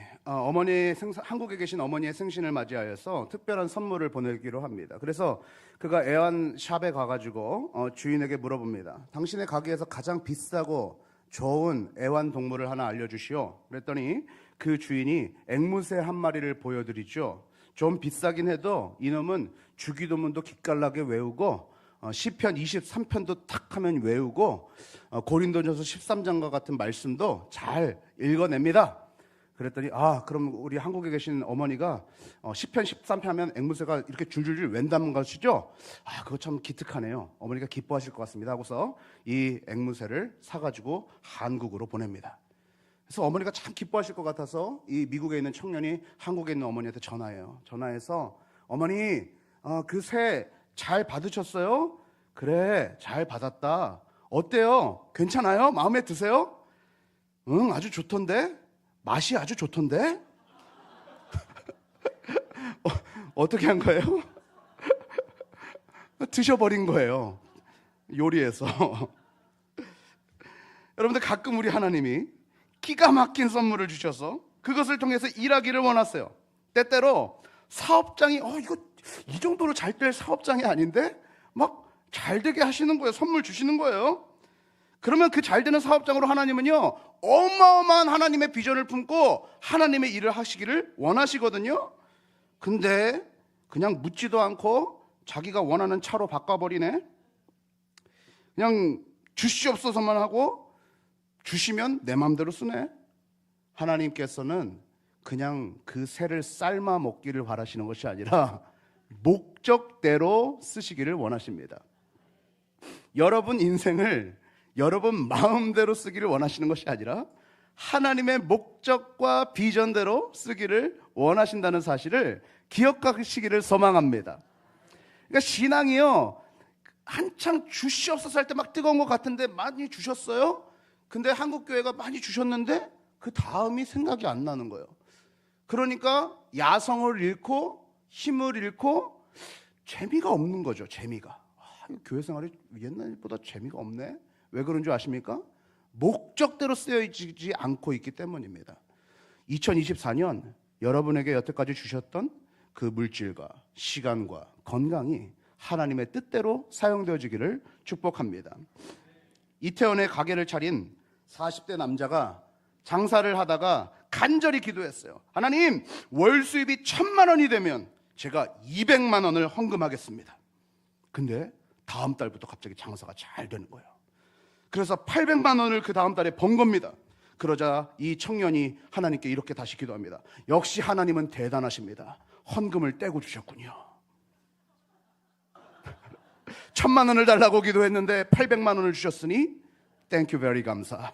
한국에 계신 어머니의 생신을 맞이하여서 특별한 선물을 보내기로 합니다. 그래서 그가 애완샵에 가가지고 주인에게 물어봅니다. 당신의 가게에서 가장 비싸고 좋은 애완동물을 하나 알려주시오. 그랬더니 그 주인이 앵무새 한 마리를 보여드리죠. 좀 비싸긴 해도 이놈은 주기도문도 기깔나게 외우고 시편 23편도 탁 하면 외우고 고린도전서 13장과 같은 말씀도 잘 읽어냅니다. 그랬더니 그럼 우리 한국에 계신 어머니가 시편 13편 하면 앵무새가 이렇게 줄줄줄 웬다는 것이죠. 그거 참 기특하네요. 어머니가 기뻐하실 것 같습니다 하고서 이 앵무새를 사가지고 한국으로 보냅니다. 그래서 어머니가 참 기뻐하실 것 같아서 이 미국에 있는 청년이 한국에 있는 어머니한테 전화해요. 전화해서 어머니 그 새 잘 받으셨어요? 그래, 잘 받았다. 어때요? 괜찮아요? 마음에 드세요? 응, 아주 좋던데? 맛이 아주 좋던데? 어떻게 한 거예요? 드셔버린 거예요. 요리해서. 여러분들 가끔 우리 하나님이 기가 막힌 선물을 주셔서 그것을 통해서 일하기를 원하세요. 때때로 사업장이 이거 이 정도로 잘 될 사업장이 아닌데 막 잘 되게 하시는 거예요. 선물 주시는 거예요. 그러면 그 잘 되는 사업장으로 하나님은요 어마어마한 하나님의 비전을 품고 하나님의 일을 하시기를 원하시거든요. 근데 그냥 묻지도 않고 자기가 원하는 차로 바꿔버리네. 그냥 주시옵소서만 하고 주시면 내 마음대로 쓰네. 하나님께서는 그냥 그 새를 삶아 먹기를 바라시는 것이 아니라 목적대로 쓰시기를 원하십니다. 여러분 인생을 여러분 마음대로 쓰기를 원하시는 것이 아니라 하나님의 목적과 비전대로 쓰기를 원하신다는 사실을 기억하시기를 소망합니다. 그러니까 신앙이요 한창 주시옵소서 할 때 막 뜨거운 것 같은데 많이 주셨어요. 근데 한국교회가 많이 주셨는데 그 다음이 생각이 안 나는 거예요. 그러니까 야성을 잃고 힘을 잃고 재미가 없는 거죠. 재미가. 교회 생활이 옛날보다 재미가 없네. 왜 그런 줄 아십니까? 목적대로 쓰여지지 않고 있기 때문입니다. 2024년 여러분에게 여태까지 주셨던 그 물질과 시간과 건강이 하나님의 뜻대로 사용되어지기를 축복합니다. 이태원에 가게를 차린 40대 남자가 장사를 하다가 간절히 기도했어요. 하나님, 월 수입이 1,000만 원이 되면 제가 200만 원을 헌금하겠습니다. 근데 다음 달부터 갑자기 장사가 잘 되는 거예요. 그래서 800만 원을 그 다음 달에 번 겁니다. 그러자 이 청년이 하나님께 이렇게 다시 기도합니다. 역시 하나님은 대단하십니다. 헌금을 떼고 주셨군요. 1,000만 원을 달라고 기도했는데 800만 원을 주셨으니 땡큐 베리 감사.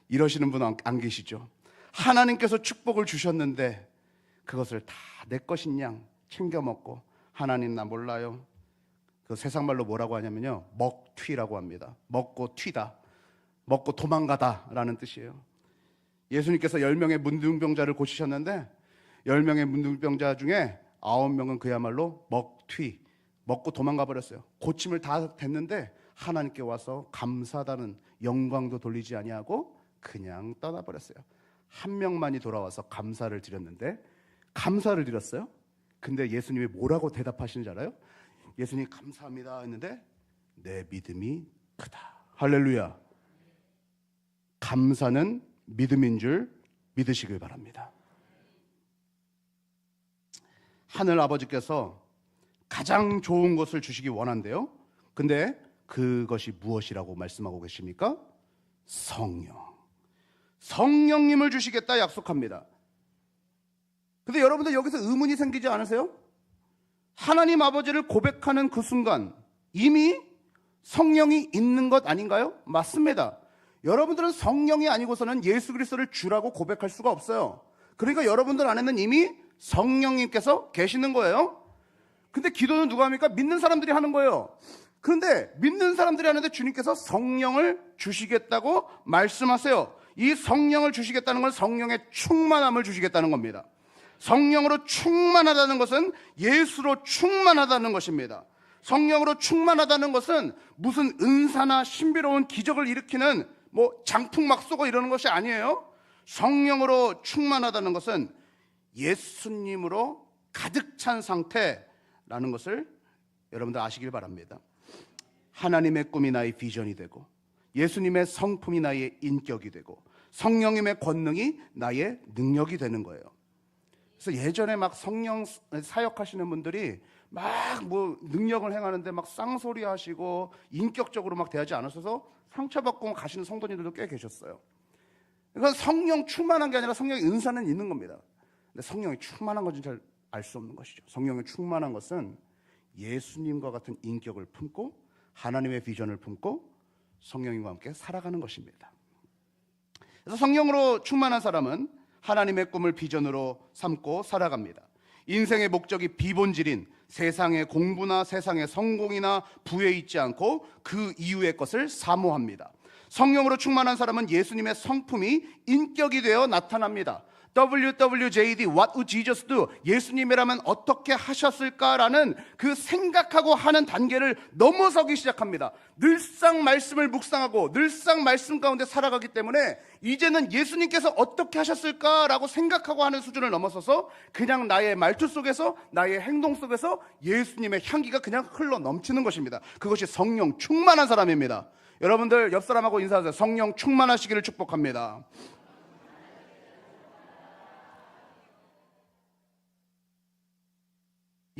이러시는 분 안 계시죠? 하나님께서 축복을 주셨는데 그것을 다 내 것인 양 챙겨 먹고, 하나님 나 몰라요. 그 세상 말로 뭐라고 하냐면요, 먹튀라고 합니다. 먹고 튀다, 먹고 도망가다 라는 뜻이에요. 예수님께서 10명의 문둥병자를 고치셨는데 10명의 문둥병자 중에 9명은 그야말로 먹튀, 먹고 도망가 버렸어요. 고침을 다 됐는데 하나님께 와서 감사하다는 영광도 돌리지 아니하고 그냥 떠나버렸어요. 한 명만이 돌아와서 감사를 드렸는데, 감사를 드렸어요. 근데 예수님이 뭐라고 대답하시는 줄 알아요? 예수님이 감사합니다 했는데 내 믿음이 크다. 할렐루야. 감사는 믿음인 줄 믿으시길 바랍니다. 하늘 아버지께서 가장 좋은 것을 주시기 원한대요. 근데 그것이 무엇이라고 말씀하고 계십니까? 성령님을 주시겠다 약속합니다. 근데 여러분들 여기서 의문이 생기지 않으세요? 하나님 아버지를 고백하는 그 순간 이미 성령이 있는 것 아닌가요? 맞습니다. 여러분들은 성령이 아니고서는 예수 그리스도를 주라고 고백할 수가 없어요. 그러니까 여러분들 안에는 이미 성령님께서 계시는 거예요. 근데 기도는 누가 합니까? 믿는 사람들이 하는 거예요. 그런데 믿는 사람들이 하는데 주님께서 성령을 주시겠다고 말씀하세요. 이 성령을 주시겠다는 건 성령의 충만함을 주시겠다는 겁니다. 성령으로 충만하다는 것은 예수로 충만하다는 것입니다. 성령으로 충만하다는 것은 무슨 은사나 신비로운 기적을 일으키는 장풍 막 쏘고 이러는 것이 아니에요. 성령으로 충만하다는 것은 예수님으로 가득 찬 상태라는 것을 여러분들 아시길 바랍니다. 하나님의 꿈이 나의 비전이 되고, 예수님의 성품이 나의 인격이 되고, 성령님의 권능이 나의 능력이 되는 거예요. 그래서 예전에 막 성령 사역하시는 분들이 막 능력을 행하는데 막 쌍소리 하시고 인격적으로 막 대하지 않으셔서 상처받고 가시는 성도님들도 꽤 계셨어요. 그러니까 성령 충만한 게 아니라 성령의 은사는 있는 겁니다. 근데 성령이 충만한 건지 잘 알 수 없는 것이죠. 성령이 충만한 것은 예수님과 같은 인격을 품고 하나님의 비전을 품고 성령님과 함께 살아가는 것입니다. 그래서 성령으로 충만한 사람은 하나님의 꿈을 비전으로 삼고 살아갑니다. 인생의 목적이 비본질인 세상의 공부나 세상의 성공이나 부에 있지 않고 그 이후의 것을 사모합니다. 성령으로 충만한 사람은 예수님의 성품이 인격이 되어 나타납니다. WWJD, What would Jesus do? 예수님이라면 어떻게 하셨을까라는 그 생각하고 하는 단계를 넘어서기 시작합니다. 늘상 말씀을 묵상하고 늘상 말씀 가운데 살아가기 때문에 이제는 예수님께서 어떻게 하셨을까라고 생각하고 하는 수준을 넘어서서 그냥 나의 말투 속에서, 나의 행동 속에서 예수님의 향기가 그냥 흘러 넘치는 것입니다. 그것이 성령 충만한 사람입니다. 여러분들 옆 사람하고 인사하세요. 성령 충만하시기를 축복합니다.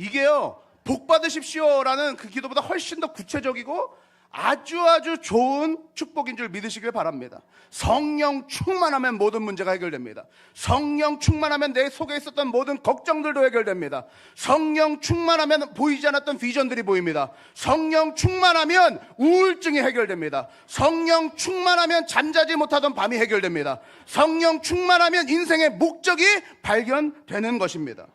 이게요, 복 받으십시오라는 그 기도보다 훨씬 더 구체적이고 아주 좋은 축복인 줄 믿으시길 바랍니다. 성령 충만하면 모든 문제가 해결됩니다. 성령 충만하면 내 속에 있었던 모든 걱정들도 해결됩니다. 성령 충만하면 보이지 않았던 비전들이 보입니다. 성령 충만하면 우울증이 해결됩니다. 성령 충만하면 잠자지 못하던 밤이 해결됩니다. 성령 충만하면 인생의 목적이 발견되는 것입니다.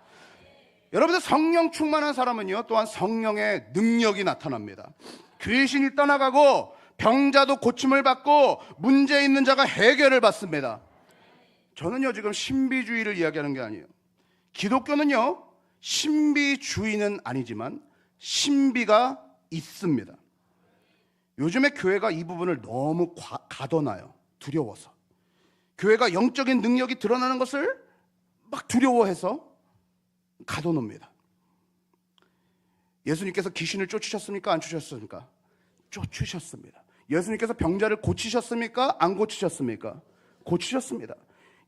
여러분들 성령 충만한 사람은요, 또한 성령의 능력이 나타납니다. 귀신이 떠나가고 병자도 고침을 받고 문제 있는 자가 해결을 받습니다. 저는요 지금 신비주의를 이야기하는 게 아니에요. 기독교는요 신비주의는 아니지만 신비가 있습니다. 요즘에 교회가 이 부분을 너무 가둬놔요. 두려워서. 교회가 영적인 능력이 드러나는 것을 막 두려워해서 가둬놓습니다. 예수님께서 귀신을 쫓으셨습니까? 안 쫓으셨습니까? 쫓으셨습니다. 예수님께서 병자를 고치셨습니까? 안 고치셨습니까? 고치셨습니다.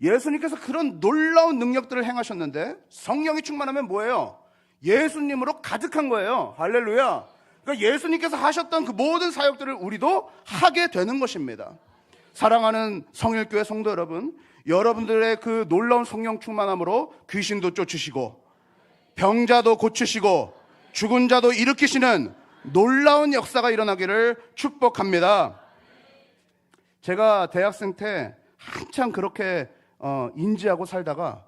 예수님께서 그런 놀라운 능력들을 행하셨는데 성령이 충만하면 뭐예요? 예수님으로 가득한 거예요. 할렐루야. 그러니까 예수님께서 하셨던 그 모든 사역들을 우리도 하게 되는 것입니다. 사랑하는 성일교회 성도 여러분, 여러분들의 그 놀라운 성령 충만함으로 귀신도 쫓으시고 병자도 고치시고 죽은 자도 일으키시는 놀라운 역사가 일어나기를 축복합니다. 제가 대학생 때 한참 그렇게 인지하고 살다가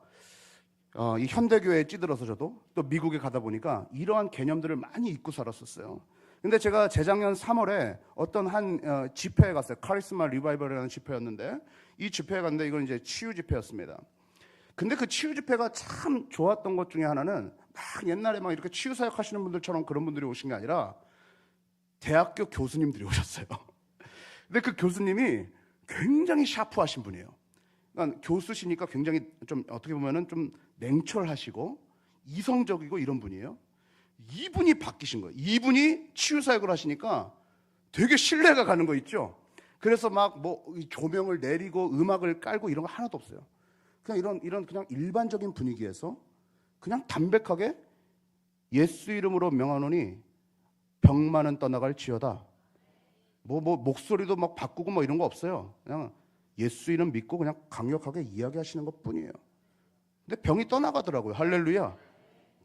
이 현대교회에 찌들어서 저도 또 미국에 가다 보니까 이러한 개념들을 많이 잊고 살았었어요. 근데 제가 재작년 3월에 어떤 한 집회에 갔어요. 카리스마 리바이벌이라는 집회였는데 이 집회에 갔는데 이건 이제 치유 집회였습니다. 근데 그 치유 집회가 참 좋았던 것 중에 하나는 막 옛날에 막 이렇게 치유 사역 하시는 분들처럼 그런 분들이 오신 게 아니라 대학교 교수님들이 오셨어요. 근데 그 교수님이 굉장히 샤프하신 분이에요. 그러니까 교수시니까 굉장히 좀 어떻게 보면은 좀 냉철하시고 이성적이고 이런 분이에요. 이분이 바뀌신 거예요. 이분이 치유 사역을 하시니까 되게 신뢰가 가는 거 있죠. 그래서 막 뭐 조명을 내리고 음악을 깔고 이런 거 하나도 없어요. 그냥 이런 그냥 일반적인 분위기에서 그냥 담백하게 예수 이름으로 명하노니 병만은 떠나갈지어다. 뭐 목소리도 막 바꾸고 뭐 이런 거 없어요. 그냥 예수 이름 믿고 그냥 강력하게 이야기하시는 것뿐이에요. 근데 병이 떠나가더라고요. 할렐루야.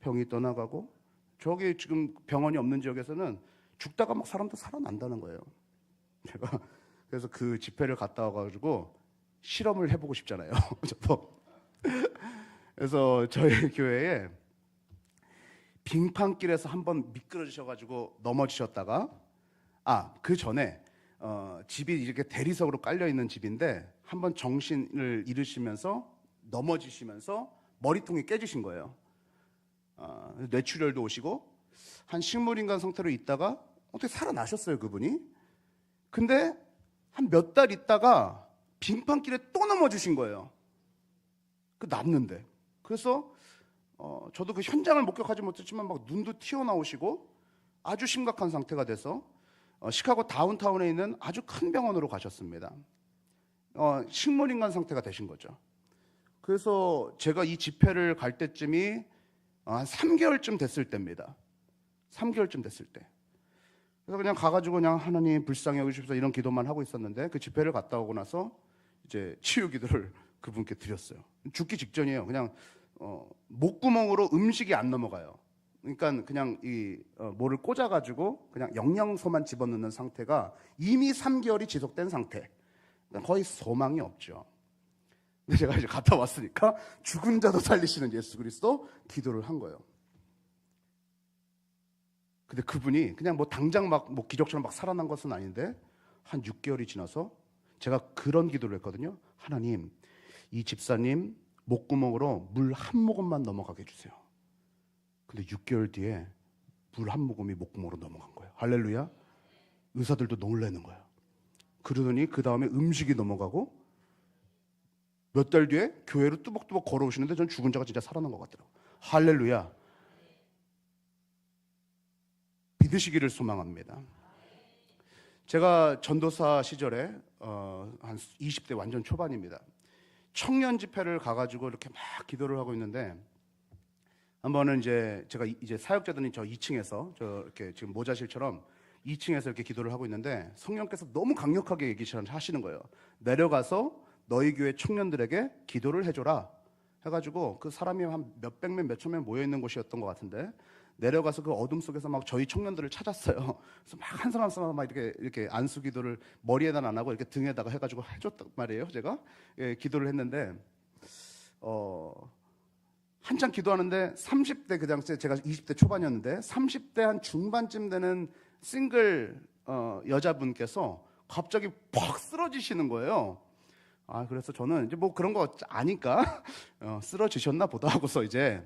병이 떠나가고 저기 지금 병원이 없는 지역에서는 죽다가 막 사람도 살아난다는 거예요. 제가 그래서 그 집회를 갔다 와가지고 실험을 해보고 싶잖아요. 저도. 그래서 저희 교회에 빙판길에서 한번 미끄러지셔가지고 넘어지셨다가 그 전에 집이 이렇게 대리석으로 깔려 있는 집인데 한번 정신을 잃으시면서 넘어지시면서 머리통이 깨지신 거예요. 뇌출혈도 오시고 한 식물인간 상태로 있다가 어떻게 살아나셨어요, 그분이. 근데 한 몇 달 있다가 빙판길에 또 넘어지신 거예요. 그 났는데. 그래서 저도 그 현장을 목격하지 못했지만 막 눈도 튀어나오시고 아주 심각한 상태가 돼서 시카고 다운타운에 있는 아주 큰 병원으로 가셨습니다. 식물인간 상태가 되신 거죠. 그래서 제가 이 집회를 갈 때쯤이 한 3개월쯤 됐을 때입니다. 3개월쯤 됐을 때. 그래서 그냥 가가지고 그냥 하나님 불쌍히 여기시옵소서 이런 기도만 하고 있었는데 그 집회를 갔다 오고 나서 이제 치유 기도를 그분께 드렸어요. 죽기 직전이에요. 그냥 목구멍으로 음식이 안 넘어가요. 그러니까 그냥 뭐를 꽂아가지고 그냥 영양소만 집어넣는 상태가 이미 3개월이 지속된 상태. 거의 소망이 없죠. 근데 제가 이제 갔다 왔으니까 죽은 자도 살리시는 예수 그리스도 기도를 한 거예요. 근데 그분이 그냥 뭐 당장 막 뭐 기적처럼 막 살아난 것은 아닌데 한 6개월이 지나서 제가 그런 기도를 했거든요. 하나님, 이 집사님 목구멍으로 물 한 모금만 넘어가게 해주세요. 근데 6개월 뒤에 물 한 모금이 목구멍으로 넘어간 거예요. 할렐루야. 의사들도 놀라는 거예요. 그러더니 그 다음에 음식이 넘어가고 몇 달 뒤에 교회로 뚜벅뚜벅 걸어오시는데 전 죽은 자가 진짜 살아난 것 같더라고요. 할렐루야. 믿으시기를 소망합니다. 제가 전도사 시절에 한 20대 완전 초반입니다. 청년 집회를 가가지고 이렇게 막 기도를 하고 있는데 한 번은 이제 제가 이제 사역자들이 저 2층에서 저 이렇게 지금 모자실처럼 2층에서 이렇게 기도를 하고 있는데 성령께서 너무 강력하게 얘기하시는 거예요. 내려가서 너희 교회 청년들에게 기도를 해줘라 해가지고 그 사람이 한 몇백 명, 몇천 명 모여 있는 곳이었던 것 같은데 내려가서 그 어둠 속에서 막 저희 청년들을 찾았어요. 그래서 막 한 사람 한 사람 막 이렇게 안수 기도를 머리에다 안 하고 이렇게 등에다가 해가지고 해줬단 말이에요. 제가 기도를 했는데 한참 기도하는데 30대 그 당시에 제가 20대 초반이었는데 30대 한 중반쯤 되는 싱글 여자분께서 갑자기 팍 쓰러지시는 거예요. 그래서 저는 이제 뭐 그런 거 아니까 쓰러지셨나 보다 하고서 이제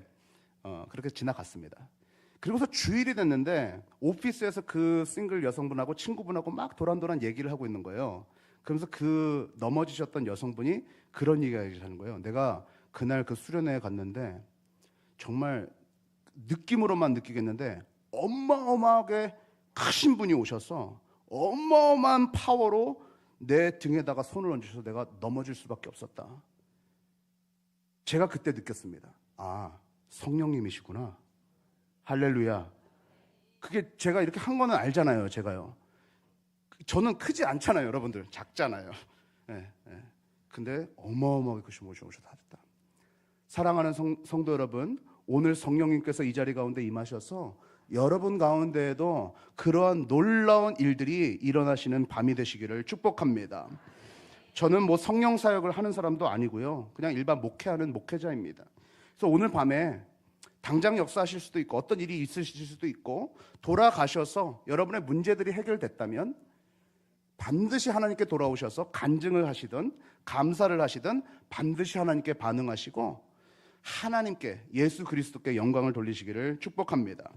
그렇게 지나갔습니다. 그리고서 주일이 됐는데 오피스에서 그 싱글 여성분하고 친구분하고 막 도란도란 얘기를 하고 있는 거예요. 그러면서 그 넘어지셨던 여성분이 그런 얘기를 하는 거예요. 내가 그날 그 수련회에 갔는데 정말 느낌으로만 느끼겠는데 어마어마하게 크신 분이 오셔서 어마어마한 파워로 내 등에다가 손을 얹으셔서 내가 넘어질 수밖에 없었다. 제가 그때 느꼈습니다. 아, 성령님이시구나. 할렐루야. 그게 제가 이렇게 한 거는 알잖아요. 제가요. 저는 크지 않잖아요. 여러분들 작잖아요. 근데 어마어마하게 크신 분이 오셔서 다 됐다. 사랑하는 성도 여러분, 오늘 성령님께서 이 자리 가운데 임하셔서 여러분 가운데에도 그러한 놀라운 일들이 일어나시는 밤이 되시기를 축복합니다. 저는 뭐 성령 사역을 하는 사람도 아니고요, 그냥 일반 목회하는 목회자입니다. 그래서 오늘 밤에 당장 역사하실 수도 있고 어떤 일이 있으실 수도 있고 돌아가셔서 여러분의 문제들이 해결됐다면 반드시 하나님께 돌아오셔서 간증을 하시든 감사를 하시든 반드시 하나님께 반응하시고 하나님께, 예수 그리스도께 영광을 돌리시기를 축복합니다.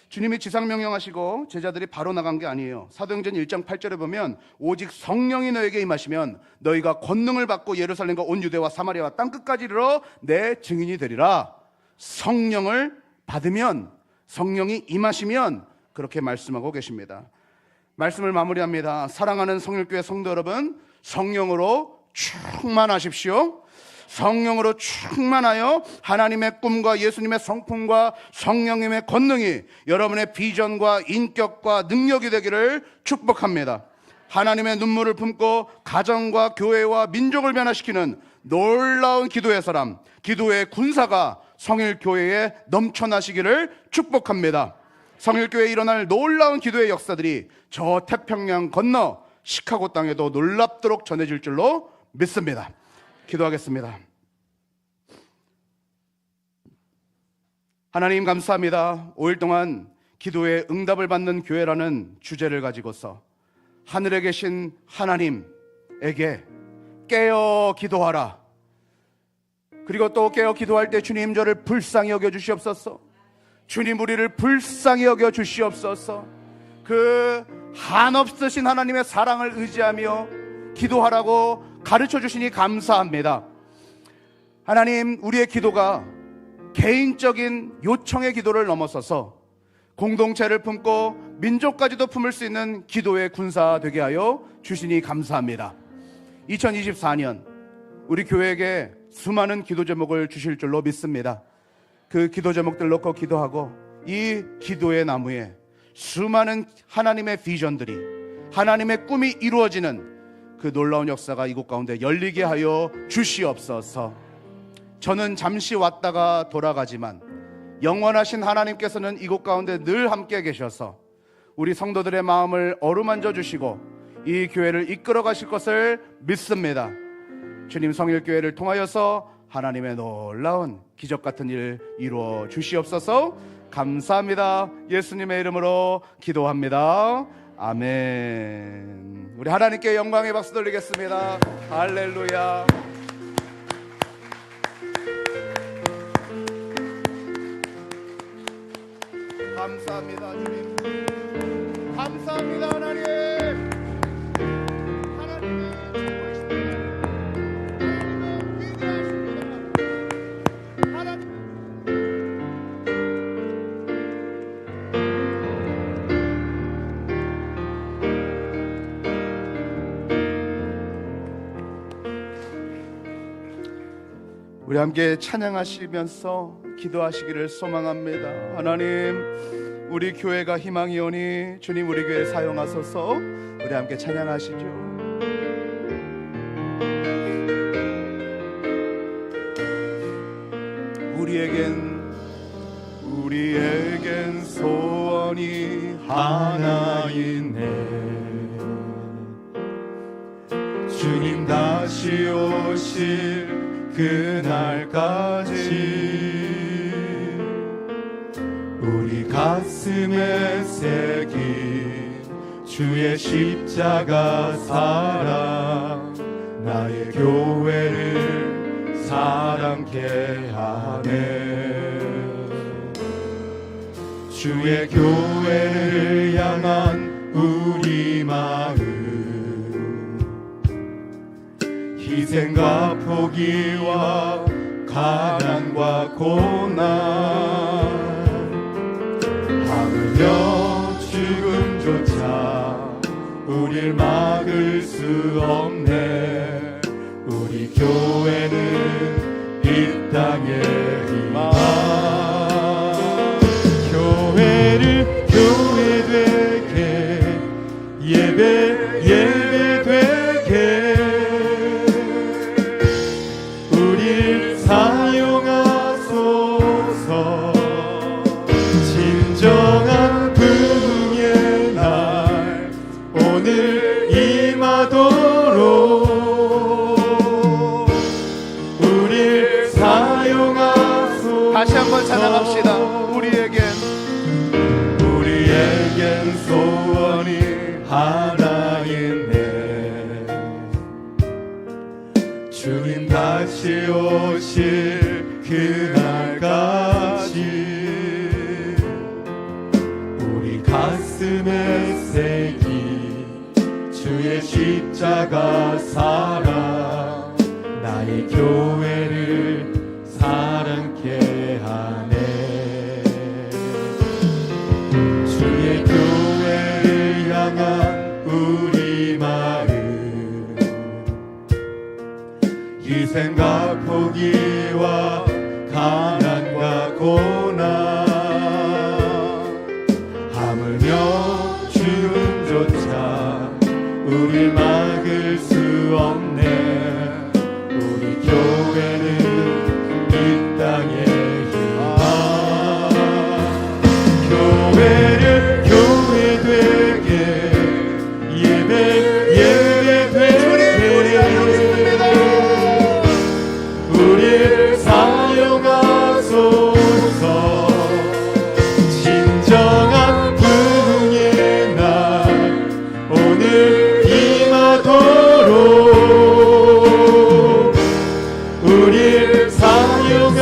주님이 지상명령하시고 제자들이 바로 나간 게 아니에요. 사도행전 1장 8절에 보면 오직 성령이 너에게 임하시면 너희가 권능을 받고 예루살렘과 온 유대와 사마리아와 땅끝까지 이르러 내 증인이 되리라. 성령을 받으면, 성령이 임하시면 그렇게 말씀하고 계십니다. 말씀을 마무리합니다. 사랑하는 성일교회 성도 여러분, 성령으로 충만하십시오. 성령으로 충만하여 하나님의 꿈과 예수님의 성품과 성령님의 권능이 여러분의 비전과 인격과 능력이 되기를 축복합니다. 하나님의 눈물을 품고 가정과 교회와 민족을 변화시키는 놀라운 기도의 사람, 기도의 군사가 성일교회에 넘쳐나시기를 축복합니다. 성일교회에 일어날 놀라운 기도의 역사들이 저 태평양 건너 시카고 땅에도 놀랍도록 전해질 줄로 믿습니다. 기도하겠습니다. 하나님 감사합니다. 5일 동안 기도에 응답을 받는 교회라는 주제를 가지고서 하늘에 계신 하나님에게 깨어 기도하라. 그리고 또 깨어 기도할 때 주님 저를 불쌍히 여겨 주시옵소서. 주님 우리를 불쌍히 여겨 주시옵소서. 그 한없으신 하나님의 사랑을 의지하며 기도하라고 가르쳐 주시니 감사합니다. 하나님, 우리의 기도가 개인적인 요청의 기도를 넘어서서 공동체를 품고 민족까지도 품을 수 있는 기도의 군사 되게 하여 주시니 감사합니다. 2024년 우리 교회에게 수많은 기도 제목을 주실 줄로 믿습니다. 그 기도 제목들 놓고 기도하고 이 기도의 나무에 수많은 하나님의 비전들이, 하나님의 꿈이 이루어지는 그 놀라운 역사가 이곳 가운데 열리게 하여 주시옵소서. 저는 잠시 왔다가 돌아가지만 영원하신 하나님께서는 이곳 가운데 늘 함께 계셔서 우리 성도들의 마음을 어루만져 주시고 이 교회를 이끌어 가실 것을 믿습니다. 주님, 성일교회를 통하여서 하나님의 놀라운 기적 같은 일 이루어 주시옵소서. 감사합니다. 예수님의 이름으로 기도합니다. 아멘. 우리 하나님께 영광의 박수 돌리겠습니다. 할렐루야. 감사합니다 주님. 감사합니다 하나님. 하나님은 최고이십니다. 하나님은 우리 함께 찬양하시면서 기도하시기를 소망합니다. 하나님, 우리 교회가 희망이오니 주님 우리 교회 사용하소서. 우리 함께 찬양하시죠. 우리에겐 소원이 하나 있네. 주님 다시 오실 그날까지 우리 가슴에 새긴 주의 십자가 사랑, 나의 교회를 사랑케 하네. 주의 교회를 향한 우리 마음, 희생과 포기와 가난과 고난, 하물며 죽음조차 우릴 막을 수 없네. 우리 교회는 이 땅의 희망. 교회를 교회 되게, 예배 되게 우릴 사용하소서. 진정한 부흥의 날 오늘 임하도록 우릴 사용하소서. 다시 한번 찬양합시다. 우리에겐 소원이 하나 있네. 주님 다시 오실 그날까지 우리 가슴에 새긴 주의 십자가 사랑, 나의 교회를 사랑케 하네. 주의 교회를 향한 우리 마음, 희생과 포기와 가난과 고난, 하물며 죽음조차 우릴 막을 수 없네. 우리 교회는 이 땅의 희망. 교회를 교회 되게, 예배 되게 우릴 사용하소서. 진정한 부흥의 날 오늘 임하도록 우릴 사용하소서.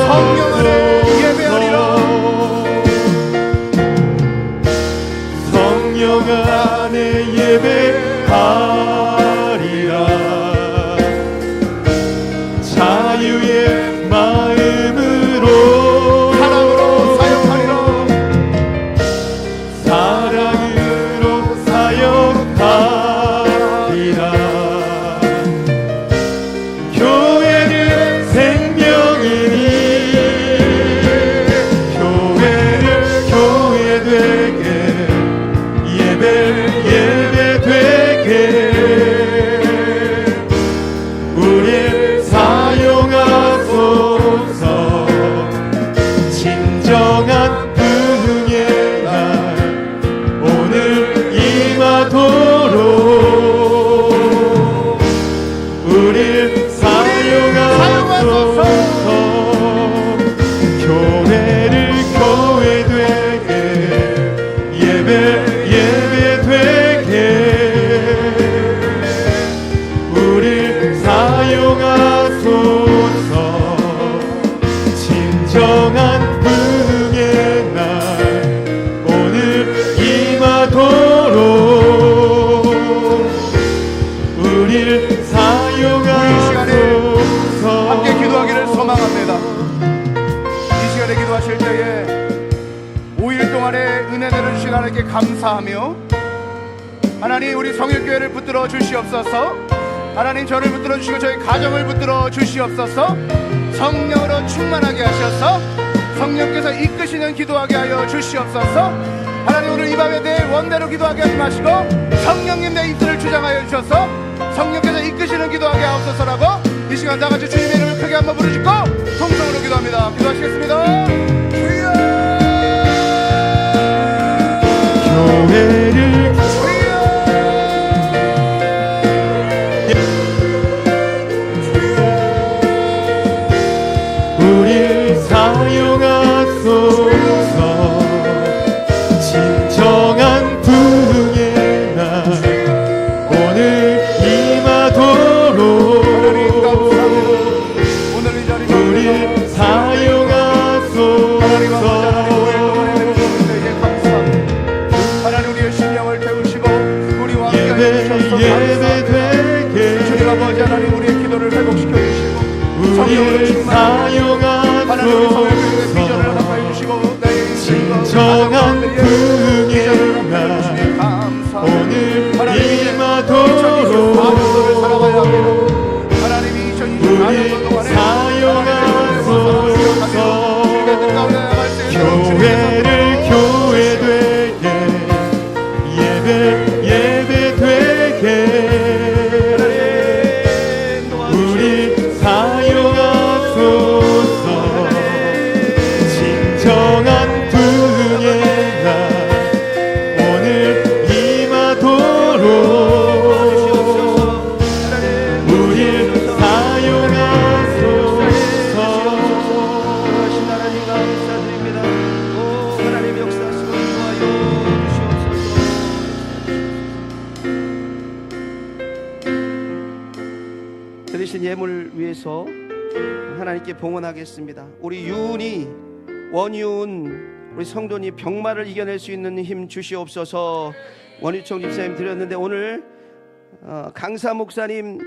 성령 안에 예배하리라. 자유의 마음으로 사랑으로 사역하리라. 사랑으로 사역하리라. 교회는 생명이니 교회를 교회 되게, 예배 되게 우릴 사용하소서. 진정한 부흥의 날 오늘 임하도록 우릴 사용하소서. 교회를 교회 되게, 예배 되게 우릴 사용하소서. 진정한 부흥의 날 오늘 임하도록 우릴 사용하소서. 함께 기도하기를 소망합니다. 이 시간에 기도하실 때에 5일 동안의 은혜들을 주신 하나님께 감사하며, 하나님 우리 성일교회를 붙들어 주시옵소서. 하나님 저를 붙들어 주시고 저희 가정을 붙들어 주시옵소서. 성령으로 충만하게 하셔서 성령께서 이끄시는 기도하게 하여 주시옵소서. 하나님 오늘 이 밤에 내 원대로 기도하게 하지 마시고 성령님 내 입술을 주장하여 주셔서 성령께서 이끄시는 기도하게 하옵소서라고 이 시간 다같이 주님의 이름을 크게 한번 부르짖고 통성으로 기도합니다. 기도하시겠습니다. 주여. 교회를 우릴 사용하소서. 진정한 부흥의 날 오늘 임하도록 우릴 사용하소서. 우리를 사용하소서. 진정한 부흥의 날 오늘 임하도록 우리 사용하소서. 교회를 교회 되게 예배 되게 우리 사용하소서. 진정한 부흥의 날 오늘 임하도록 우리 사용하소서. 하나님 감사드립니다. 오 하나님 역사하시고 인도하여 주시옵소서. 드리신 예물 위해서 하나님께 봉헌하겠습니다. 우리 유은이 원유은 우리 성도님 병마를 이겨낼 수 있는 힘 주시옵소서. 원유청 집사님 드렸는데 오늘 강사 목사님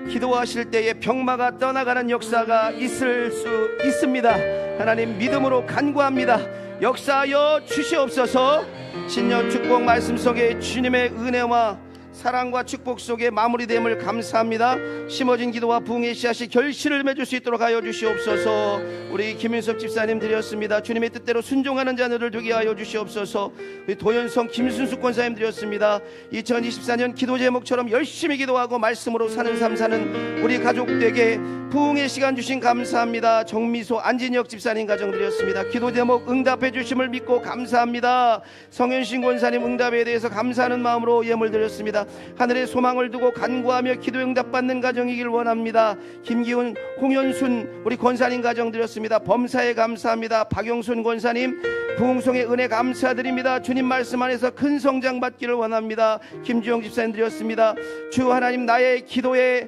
기도하실 때에 병마가 떠나가는 역사가 있을 수 있습니다. 하나님 믿음으로 간구합니다. 역사하여 주시옵소서. 신년 축복 말씀 속에 주님의 은혜와 사랑과 축복 속에 마무리됨을 감사합니다. 심어진 기도와 부흥의 씨앗이 결실을 맺을 수 있도록 하여 주시옵소서. 우리 김윤섭 집사님 드렸습니다. 주님의 뜻대로 순종하는 자녀를 되게 하여 주시옵소서. 우리 도연성 김순숙 권사님 드렸습니다. 2024년 기도 제목처럼 열심히 기도하고 말씀으로 사는 삶 사는 우리 가족에게 부흥의 시간 주신 감사합니다. 정미소 안진혁 집사님 가정 드렸습니다. 기도 제목 응답해 주심을 믿고 감사합니다. 성현신 권사님 응답에 대해서 감사하는 마음으로 예물 드렸습니다. 하늘의 소망을 두고 간구하며 기도 응답받는 가정이길 원합니다. 김기훈 홍현순 우리 권사님 가정 드렸습니다. 범사에 감사합니다. 박영순 권사님 부흥성의 은혜 감사드립니다. 주님 말씀 안에서 큰 성장 받기를 원합니다. 김주영 집사님 드렸습니다. 주 하나님 나의 기도에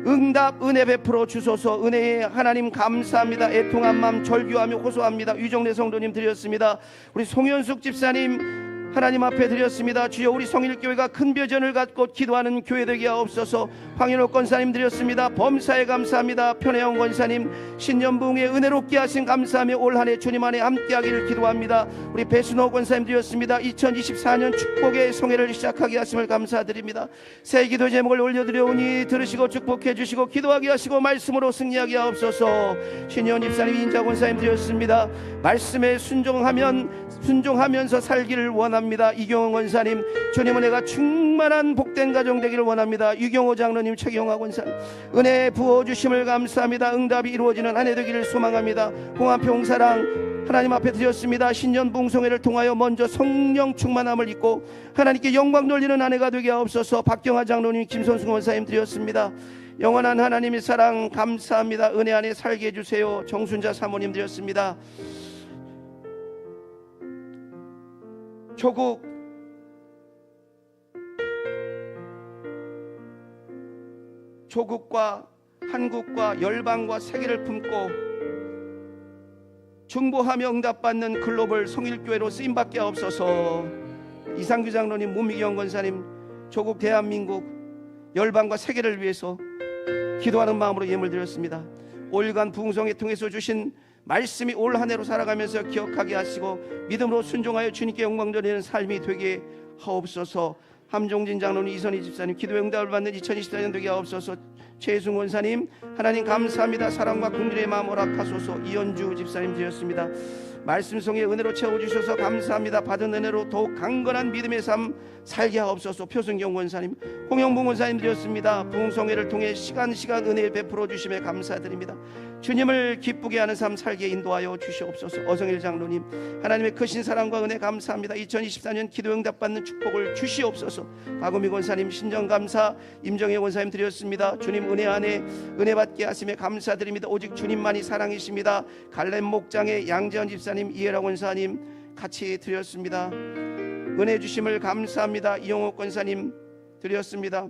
응답 은혜 베풀어 주소서. 은혜에 하나님 감사합니다. 애통한 마음 절규하며 호소합니다. 유정래 성도님 드렸습니다. 우리 송현숙 집사님 하나님 앞에 드렸습니다. 주여 우리 성일교회가 큰 비전을 갖고 기도하는 교회 되게 하옵소서. 황인호 권사님 드렸습니다. 범사에 감사합니다. 편혜영 권사님 신년부흥에 은혜롭게 하신 감사하며 올 한해 주님 안에 함께하기를 기도합니다. 우리 배순호 권사님 드렸습니다. 2024년 축복의 성회를 시작하게 하심을 감사드립니다. 새 기도 제목을 올려드려오니 들으시고 축복해 주시고 기도하게 하시고 말씀으로 승리하게 하옵소서. 신현 입사님 인자 권사님 드렸습니다. 말씀에 순종하면서 살기를 원합니다. 이경호 권사님 주님 은혜가 충만한 복된 가정 되기를 원합니다. 유경호 장로님 최경화 권사님 은혜 부어주심을 감사합니다. 응답이 이루어지는 한 해 되기를 소망합니다. 홍한평 사랑 하나님 앞에 드렸습니다. 신년 붕송회를 통하여 먼저 성령 충만함을 입고 하나님께 영광 돌리는 한 해가 되게 하옵소서. 박경화 장로님 김선수 권사님 드렸습니다. 영원한 하나님의 사랑 감사합니다. 은혜 안에 살게 해주세요. 정순자 사모님 드렸습니다. 조국과 한국과 열방과 세계를 품고 중보하며 응답받는 글로벌 성일교회로 쓰임받게 하옵소서. 이상규 장로님 문미경 권사님 조국 대한민국 열방과 세계를 위해서 기도하는 마음으로 예물 드렸습니다. 5일간 부흥성회 통해서 주신 말씀이 올 한 해로 살아가면서 기억하게 하시고 믿음으로 순종하여 주님께 영광 돌리는 삶이 되게 하옵소서. 함종진 장로님 이선희 집사님 기도의 응답을 받는 2024년 되게 하옵소서. 최승 원사님 하나님 감사합니다. 사랑과 긍휼의 마음 허락하소서. 이현주 집사님 드렸습니다. 말씀성의 은혜로 채워주셔서 감사합니다. 받은 은혜로 더욱 강건한 믿음의 삶 살게 하옵소서. 표승경 원사님 홍영봉 원사님 드렸습니다. 부흥성회를 통해 시간 은혜를 베풀어 주심에 감사드립니다. 주님을 기쁘게 하는 삶 살게 인도하여 주시옵소서. 어성일 장로님 하나님의 크신 사랑과 은혜 감사합니다. 2024년 기도 응답받는 축복을 주시옵소서. 박우미 권사님 신정감사 임정혜 권사님 드렸습니다. 주님 은혜 안에 은혜 받게 하심에 감사드립니다. 오직 주님만이 사랑이십니다. 갈렘 목장의 양재현 집사님 이해라 권사님 같이 드렸습니다. 은혜 주심을 감사합니다. 이용옥 권사님 드렸습니다.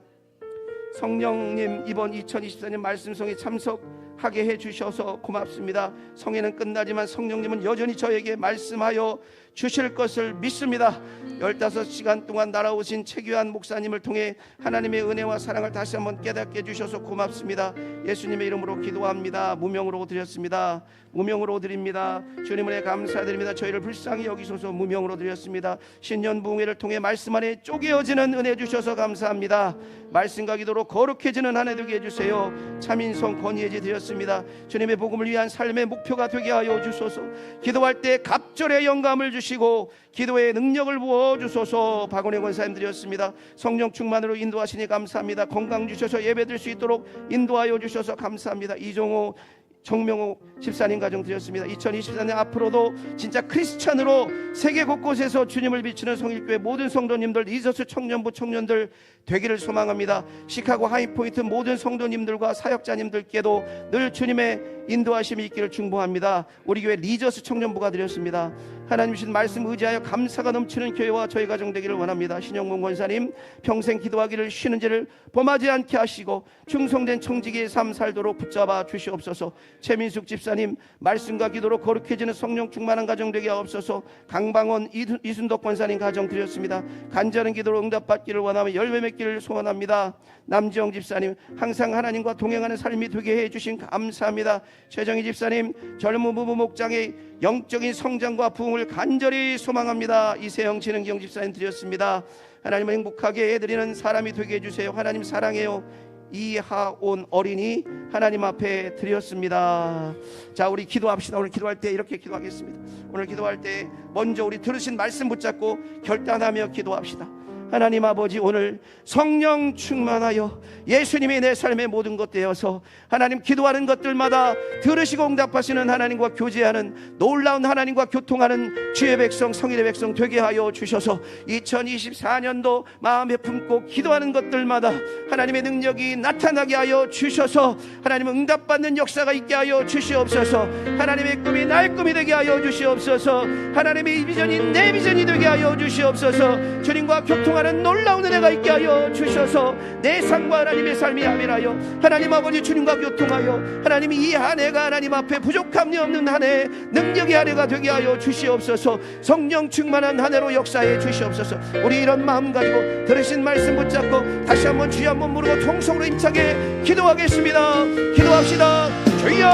성령님 이번 2024년 말씀성에 참석 하게 해주셔서 고맙습니다. 성회는 끝나지만 성령님은 여전히 저에게 말씀하여 주실 것을 믿습니다. 15시간 동안 날아오신 최규환 목사님을 통해 하나님의 은혜와 사랑을 다시 한번 깨닫게 해주셔서 고맙습니다. 예수님의 이름으로 기도합니다. 무명으로 드렸습니다. 무명으로 드립니다. 주님 은혜 감사드립니다. 저희를 불쌍히 여기소서. 무명으로 드렸습니다. 신년 부흥회를 통해 말씀 안에 쪼개어지는 은혜 주셔서 감사합니다. 말씀과 기도로 거룩해지는 한 해 되게 해주세요. 참인성 권위해지 드렸습니다. 주님의 복음을 위한 삶의 목표가 되게 하여 주소서. 기도할 때 갑절의 영감을 주시고 기도의 능력을 부어주소서. 박원혜 권사님 드렸습니다. 성령 충만으로 인도하시니 감사합니다. 건강 주셔서 예배드릴 수 있도록 인도하여 주셔서 감사합니다. 이종호 정명호 집사님 가정 드렸습니다. 2024년 앞으로도 진짜 크리스찬으로 세계 곳곳에서 주님을 비추는 성일교회 모든 성도님들, 리저스 청년부 청년들 되기를 소망합니다. 시카고 하이포인트 모든 성도님들과 사역자님들께도 늘 주님의 인도하심이 있기를 중보합니다. 우리 교회 리저스 청년부가 드렸습니다. 하나님 주신 말씀 의지하여 감사가 넘치는 교회와 저희 가정 되기를 원합니다. 신영문 권사님 평생 기도하기를 쉬는 죄를 범하지 않게 하시고 충성된 청지기의 삶 살도록 붙잡아 주시옵소서. 최민숙 집사님 말씀과 기도로 거룩해지는 성령 충만한 가정 되게 하옵소서. 강방원 이순덕 권사님 가정 드렸습니다. 간절한 기도로 응답받기를 원하며 열매 맺기를 소원합니다. 남지영 집사님 항상 하나님과 동행하는 삶이 되게 해주신 감사합니다. 최정희 집사님 젊은 부부 목장의 영적인 성장과 부흥을 간절히 소망합니다. 이세영 진흥경 집사님 드렸습니다. 하나님을 행복하게 해드리는 사람이 되게 해주세요. 하나님 사랑해요. 이하온 어린이 하나님 앞에 드렸습니다. 자, 우리 기도합시다. 오늘 기도할 때 이렇게 기도하겠습니다. 오늘 기도할 때 먼저 우리 들으신 말씀 붙잡고 결단하며 기도합시다. 하나님 아버지, 오늘 성령 충만하여 예수님이 내 삶의 모든 것 되어서 하나님 기도하는 것들마다 들으시고 응답하시는 하나님과 교제하는 놀라운 하나님과 교통하는 주의 백성 성일의 백성 되게 하여 주셔서 2024년도 마음에 품고 기도하는 것들마다 하나님의 능력이 나타나게 하여 주셔서 하나님 응답받는 역사가 있게 하여 주시옵소서. 하나님의 꿈이 나의 꿈이 되게 하여 주시옵소서. 하나님의 비전이 내 비전이 되게 하여 주시옵소서. 주님과 교통하는 놀라운 은혜가 있게 하여 주셔서 내 삶과 하나님의 삶이 아밀하여 하나님 아버지 주님과 교통하여 하나님이 이 한 해가 하나님 앞에 부족함이 없는 한 해, 능력의 한 해가 되게 하여 주시옵소서. 성령 충만한 한 해로 역사해 주시옵소서. 우리 이런 마음 가지고 들으신 말씀 붙잡고 다시 한번 주여 한번 부르고 통성으로 힘차게 기도하겠습니다. 기도합시다. 주여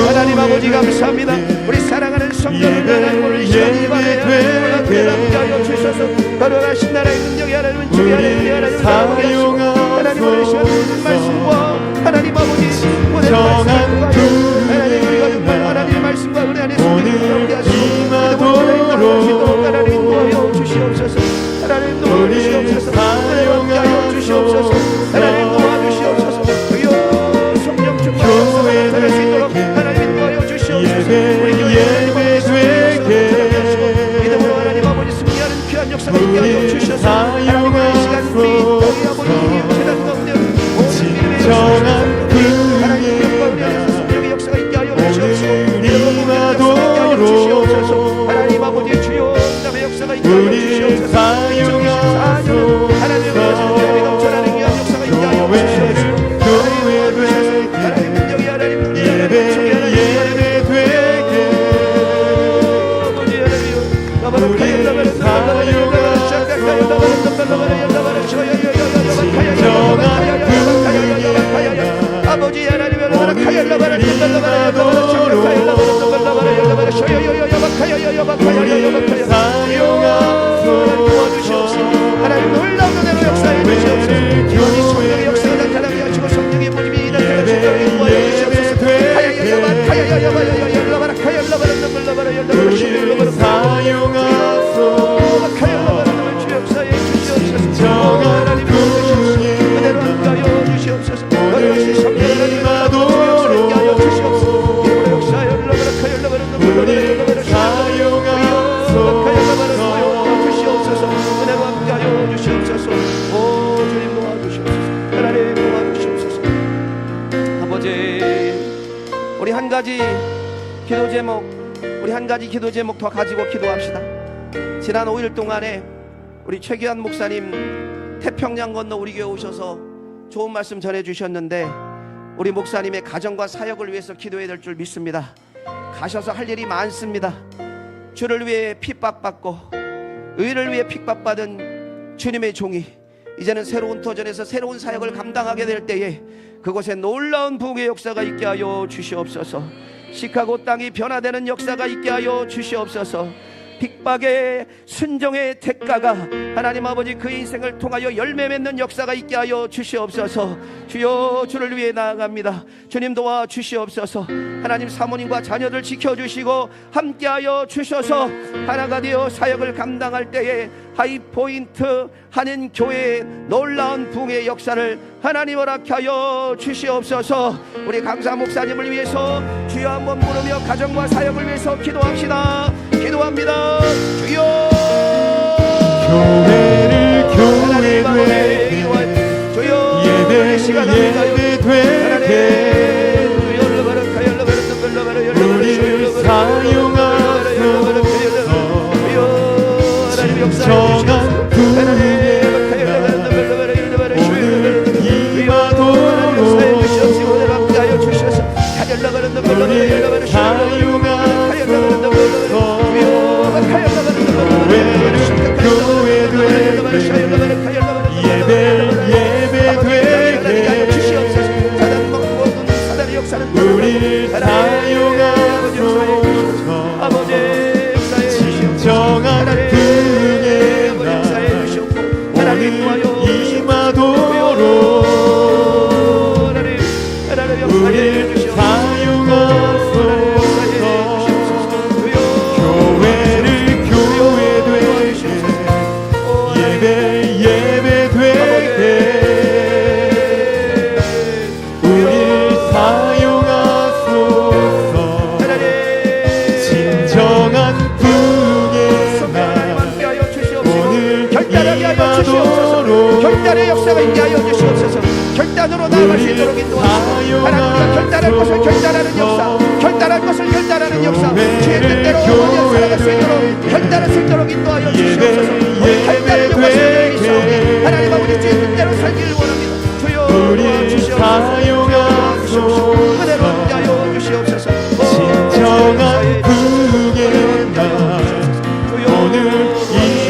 하나님 아버지 감사합니다. 우리 사랑하는 성도들 하나님 오늘 시간 이반에 함께 하여 주셔서 거룩하신 나라의 능력이 하나님은 주의 하나님의 하나님을 나오게 하시고 하나님 오늘 시간 모든 말씀과 하나님 아버지 모든 말씀과 하나님 우리가 정말 하나님의 말씀과 은혜 안에 성령을 나오게 하시고 하나님 인도하여 주시옵소서. 하나님 도와주시옵소서. 하나님 하여 주시옵소서. 하나님 도와주시옵소서. 주여 성령 충만하여 살아갈 수 있도록 하나님 인도하여 주시옵소서. 우리 교회 믿음으로 하나님 아버지 승리하는 귀한 역사가 있게 하여 주셔서 하나님의 시간 우리 우리 아버지 재단 가운데 모든 믿음의 역사 하나님의 영광 우리 안에서 성령의 역사가 있게 하여 주시옵소서. 믿음으로 하여 주시옵소서. 하나님 아버지 주여 남의 역사가 있게 하여 주시옵소서. 2024년 하나님의 성령이 넘쳐나는 귀한 역사가 있게 하여 주시옵소서. 하나님 능력이 하나님 능력이 성이 하나님 아버지 하나님 하나님 놀라운 은혜로 역사해 주시옵소서. 이번이 성령의 역사가 나타나게 하시고 성령의 모임이 나타나게 주시옵소서. 우리 한 가지 기도 제목, 우리 한 가지 기도 제목 더 가지고 기도합시다. 지난 5일 동안에 우리 최기환 목사님 태평양 건너 우리 교회 오셔서 좋은 말씀 전해주셨는데 우리 목사님의 가정과 사역을 위해서 기도해야 될 줄 믿습니다. 가셔서 할 일이 많습니다. 주를 위해 핍박받고 의를 위해 핍박받은 주님의 종이 이제는 새로운 도전에서 새로운 사역을 감당하게 될 때에 그곳에 놀라운 부흥의 역사가 있게 하여 주시옵소서. 시카고 땅이 변화되는 역사가 있게 하여 주시옵소서. 핍박의 순종의 대가가 하나님 아버지 그 인생을 통하여 열매 맺는 역사가 있게 하여 주시옵소서. 주여, 주를 위해 나아갑니다. 주님 도와 주시옵소서. 하나님 사모님과 자녀들 지켜주시고 함께하여 주셔서 하나가 되어 사역을 감당할 때에 하이포인트 하는 교회의 놀라운 부흥의 역사를 하나님 허락하여 주시옵소서. 우리 강사 목사님을 위해서 주여 한번 부르며 가정과 사역을 위해서 기도합시다. 기도합니다. 주여, 교회를 교회 되게 주여, 예배 되게 우리를 사용하소서. 진정한 부흥의 오늘 임하도록 우리를 사용하소서. 교회 되게 예배 되게 우리를 사용하소서. 진정한 부흥의 날 오늘 임하도록 우리를 사용하소서. 교회를 교회 되게 예배 되게 우리를 사용하소서. 진정한 부흥의 날 오늘 임하도록 결단의 역사가 있게 하여 주시옵소서. 결단으로 나아갈 수 있도록 인도하시고 하나님과 결단할 것을 결단하는 역사, 결단할 것을 결단하는 역사, 주의 뜻대로 살아갈 수 있도록 결단할 수 있도록 인도하여 주시옵소서. 우리 결단을 요구하시는 있사오니 하나님 아버지 주의 뜻대로 살기를 원합니다. 주여 우리를 사용하소서. 그대로 인도하여 주시옵소서. 진정한 부흥의 날 오늘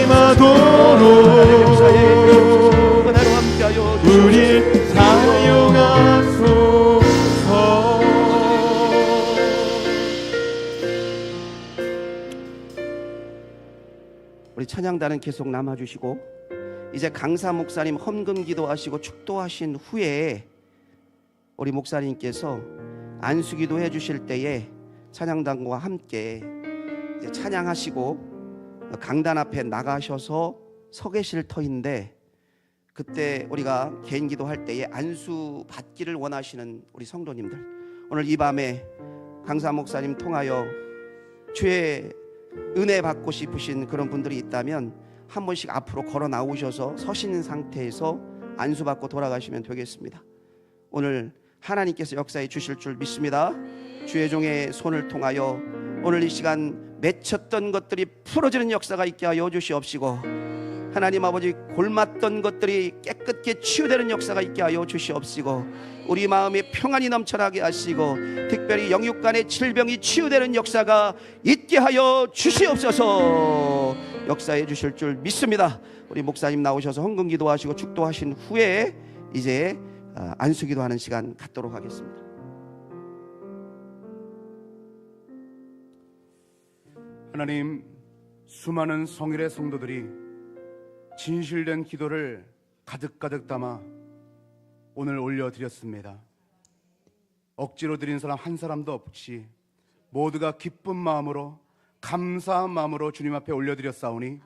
임하도록 우리를 사용하소서. 우리 찬양단은 계속 남아주시고 이제 강사 목사님 헌금 기도하시고 축도하신 후에 우리 목사님께서 안수기도 해주실 때에 찬양단과 함께 이제 찬양하시고 강단 앞에 나가셔서 서 계실 터인데 그때 우리가 개인 기도할 때에 안수 받기를 원하시는 우리 성도님들, 오늘 이 밤에 강사 목사님 통하여 주의 은혜 받고 싶으신 그런 분들이 있다면 한 번씩 앞으로 걸어 나오셔서 서신 상태에서 안수 받고 돌아가시면 되겠습니다. 오늘 하나님께서 역사해 주실 줄 믿습니다. 주의 종의 손을 통하여 오늘 이 시간 맺혔던 것들이 풀어지는 역사가 있게 하여 주시옵시고 하나님 아버지 골맞던 것들이 깨끗게 치유되는 역사가 있게 하여 주시옵시고 우리 마음에 평안이 넘쳐나게 하시고 특별히 영육 간의 질병이 치유되는 역사가 있게 하여 주시옵소서. 역사해 주실 줄 믿습니다. 우리 목사님 나오셔서 헌금 기도하시고 축도하신 후에 이제 안수 기도하는 시간 갖도록 하겠습니다. 하나님, 수많은 성일의 성도들이 진실된 기도를 가득가득 담아 오늘 올려드렸습니다. 억지로 드린 사람 한 사람도 없이 모두가 기쁜 마음으로 감사한 마음으로 주님 앞에 올려드렸사오니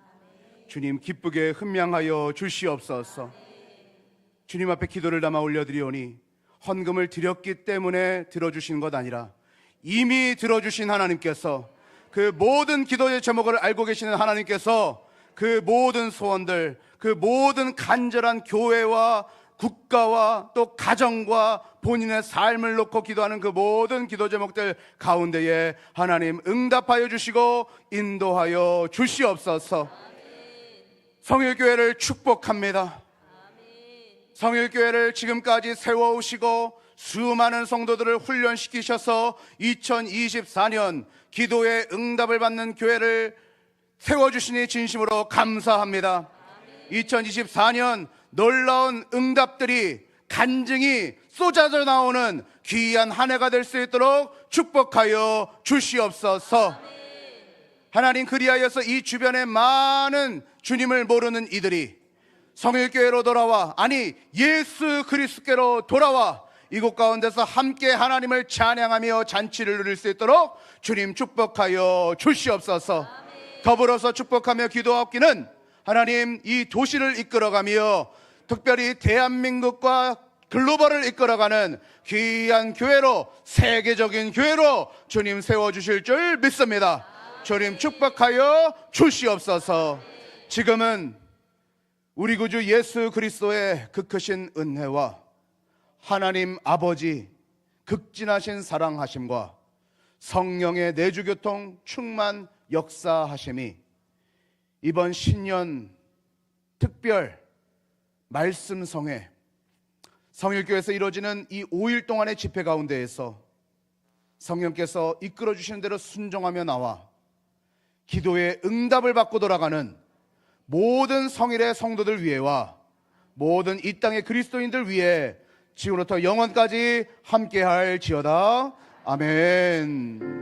주님 기쁘게 흠양하여 주시옵소서. 주님 앞에 기도를 담아 올려드리오니 헌금을 드렸기 때문에 들어주신 것 아니라 이미 들어주신 하나님께서 그 모든 기도의 제목을 알고 계시는 하나님께서 그 모든 소원들, 그 모든 간절한 교회와 국가와 또 가정과 본인의 삶을 놓고 기도하는 그 모든 기도 제목들 가운데에 하나님 응답하여 주시고 인도하여 주시옵소서. 성일교회를 축복합니다. 성일교회를 지금까지 세워오시고 수많은 성도들을 훈련시키셔서 2024년 기도의 응답을 받는 교회를 세워주시니 진심으로 감사합니다. 2024년 놀라운 응답들이 간증이 쏟아져 나오는 귀한 한 해가 될 수 있도록 축복하여 주시옵소서. 하나님, 그리하여서 이 주변에 많은 주님을 모르는 이들이 성일교회로 돌아와, 아니 예수 그리스도께로 돌아와 이곳 가운데서 함께 하나님을 찬양하며 잔치를 누릴 수 있도록 주님 축복하여 주시옵소서. 더불어서 축복하며 기도하옵기는 하나님, 이 도시를 이끌어가며 특별히 대한민국과 글로벌을 이끌어가는 귀한 교회로, 세계적인 교회로 주님 세워주실 줄 믿습니다. 주님 축복하여 주시옵소서. 지금은 우리 구주 예수 그리스도의 그 크신 은혜와 하나님 아버지 극진하신 사랑하심과 성령의 내주교통 충만 역사하심이 이번 신년 특별 말씀성회 성일교회에서 이루어지는 이 5일 동안의 집회 가운데에서 성령께서 이끌어 주시는 대로 순종하며 나와 기도의 응답을 받고 돌아가는 모든 성일의 성도들 위해와 모든 이 땅의 그리스도인들 위해 지금부터 영원까지 함께할 지어다. 아멘.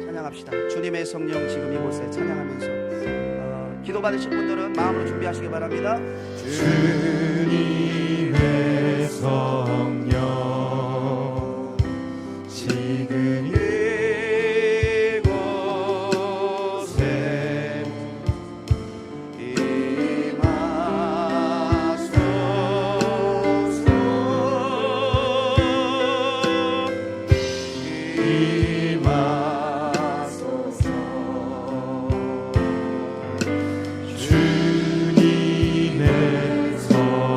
찬양합시다. 주님의 성령 지금 이곳에 찬양하면서 기도 받으실 분들은 마음으로 준비하시기 바랍니다. 주님의 성령 지금 이곳에 임하소서. 주님의 성령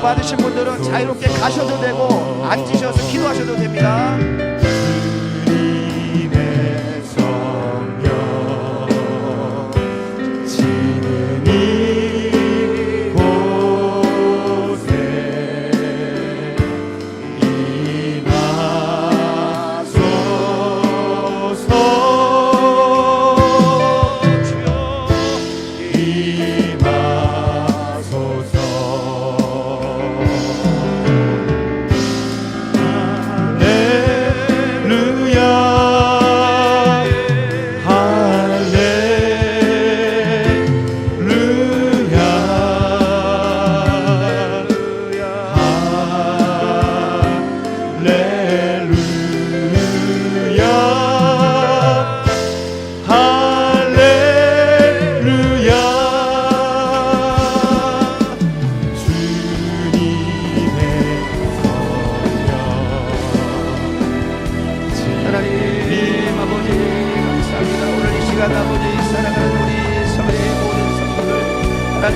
받으신 분들은 자유롭게 가셔도 되고 앉으셔서 기도하셔도 됩니다. 내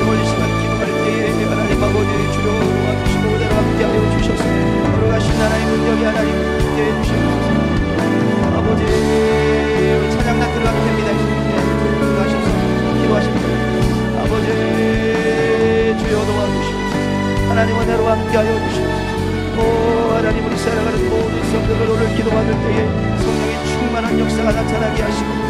올리시면 기도할 때에 하나님 아버지 주여 도와주시고 그대로 함께하여 주셔서 걸어가신 하나님은 여기 하나님 함께해 주시옵소서. 아버지 우리 찬양단 들어가면 됩니다. 들어가셔서 기도하십니다. 아버지 주여 도와주시옵소서. 하나님 은혜로 함께하여 주시옵소서. 오 하나님 우리 살아가는 모든 성도들 오늘 기도받을 때에 성령의 충만한 역사가 나타나게 하시고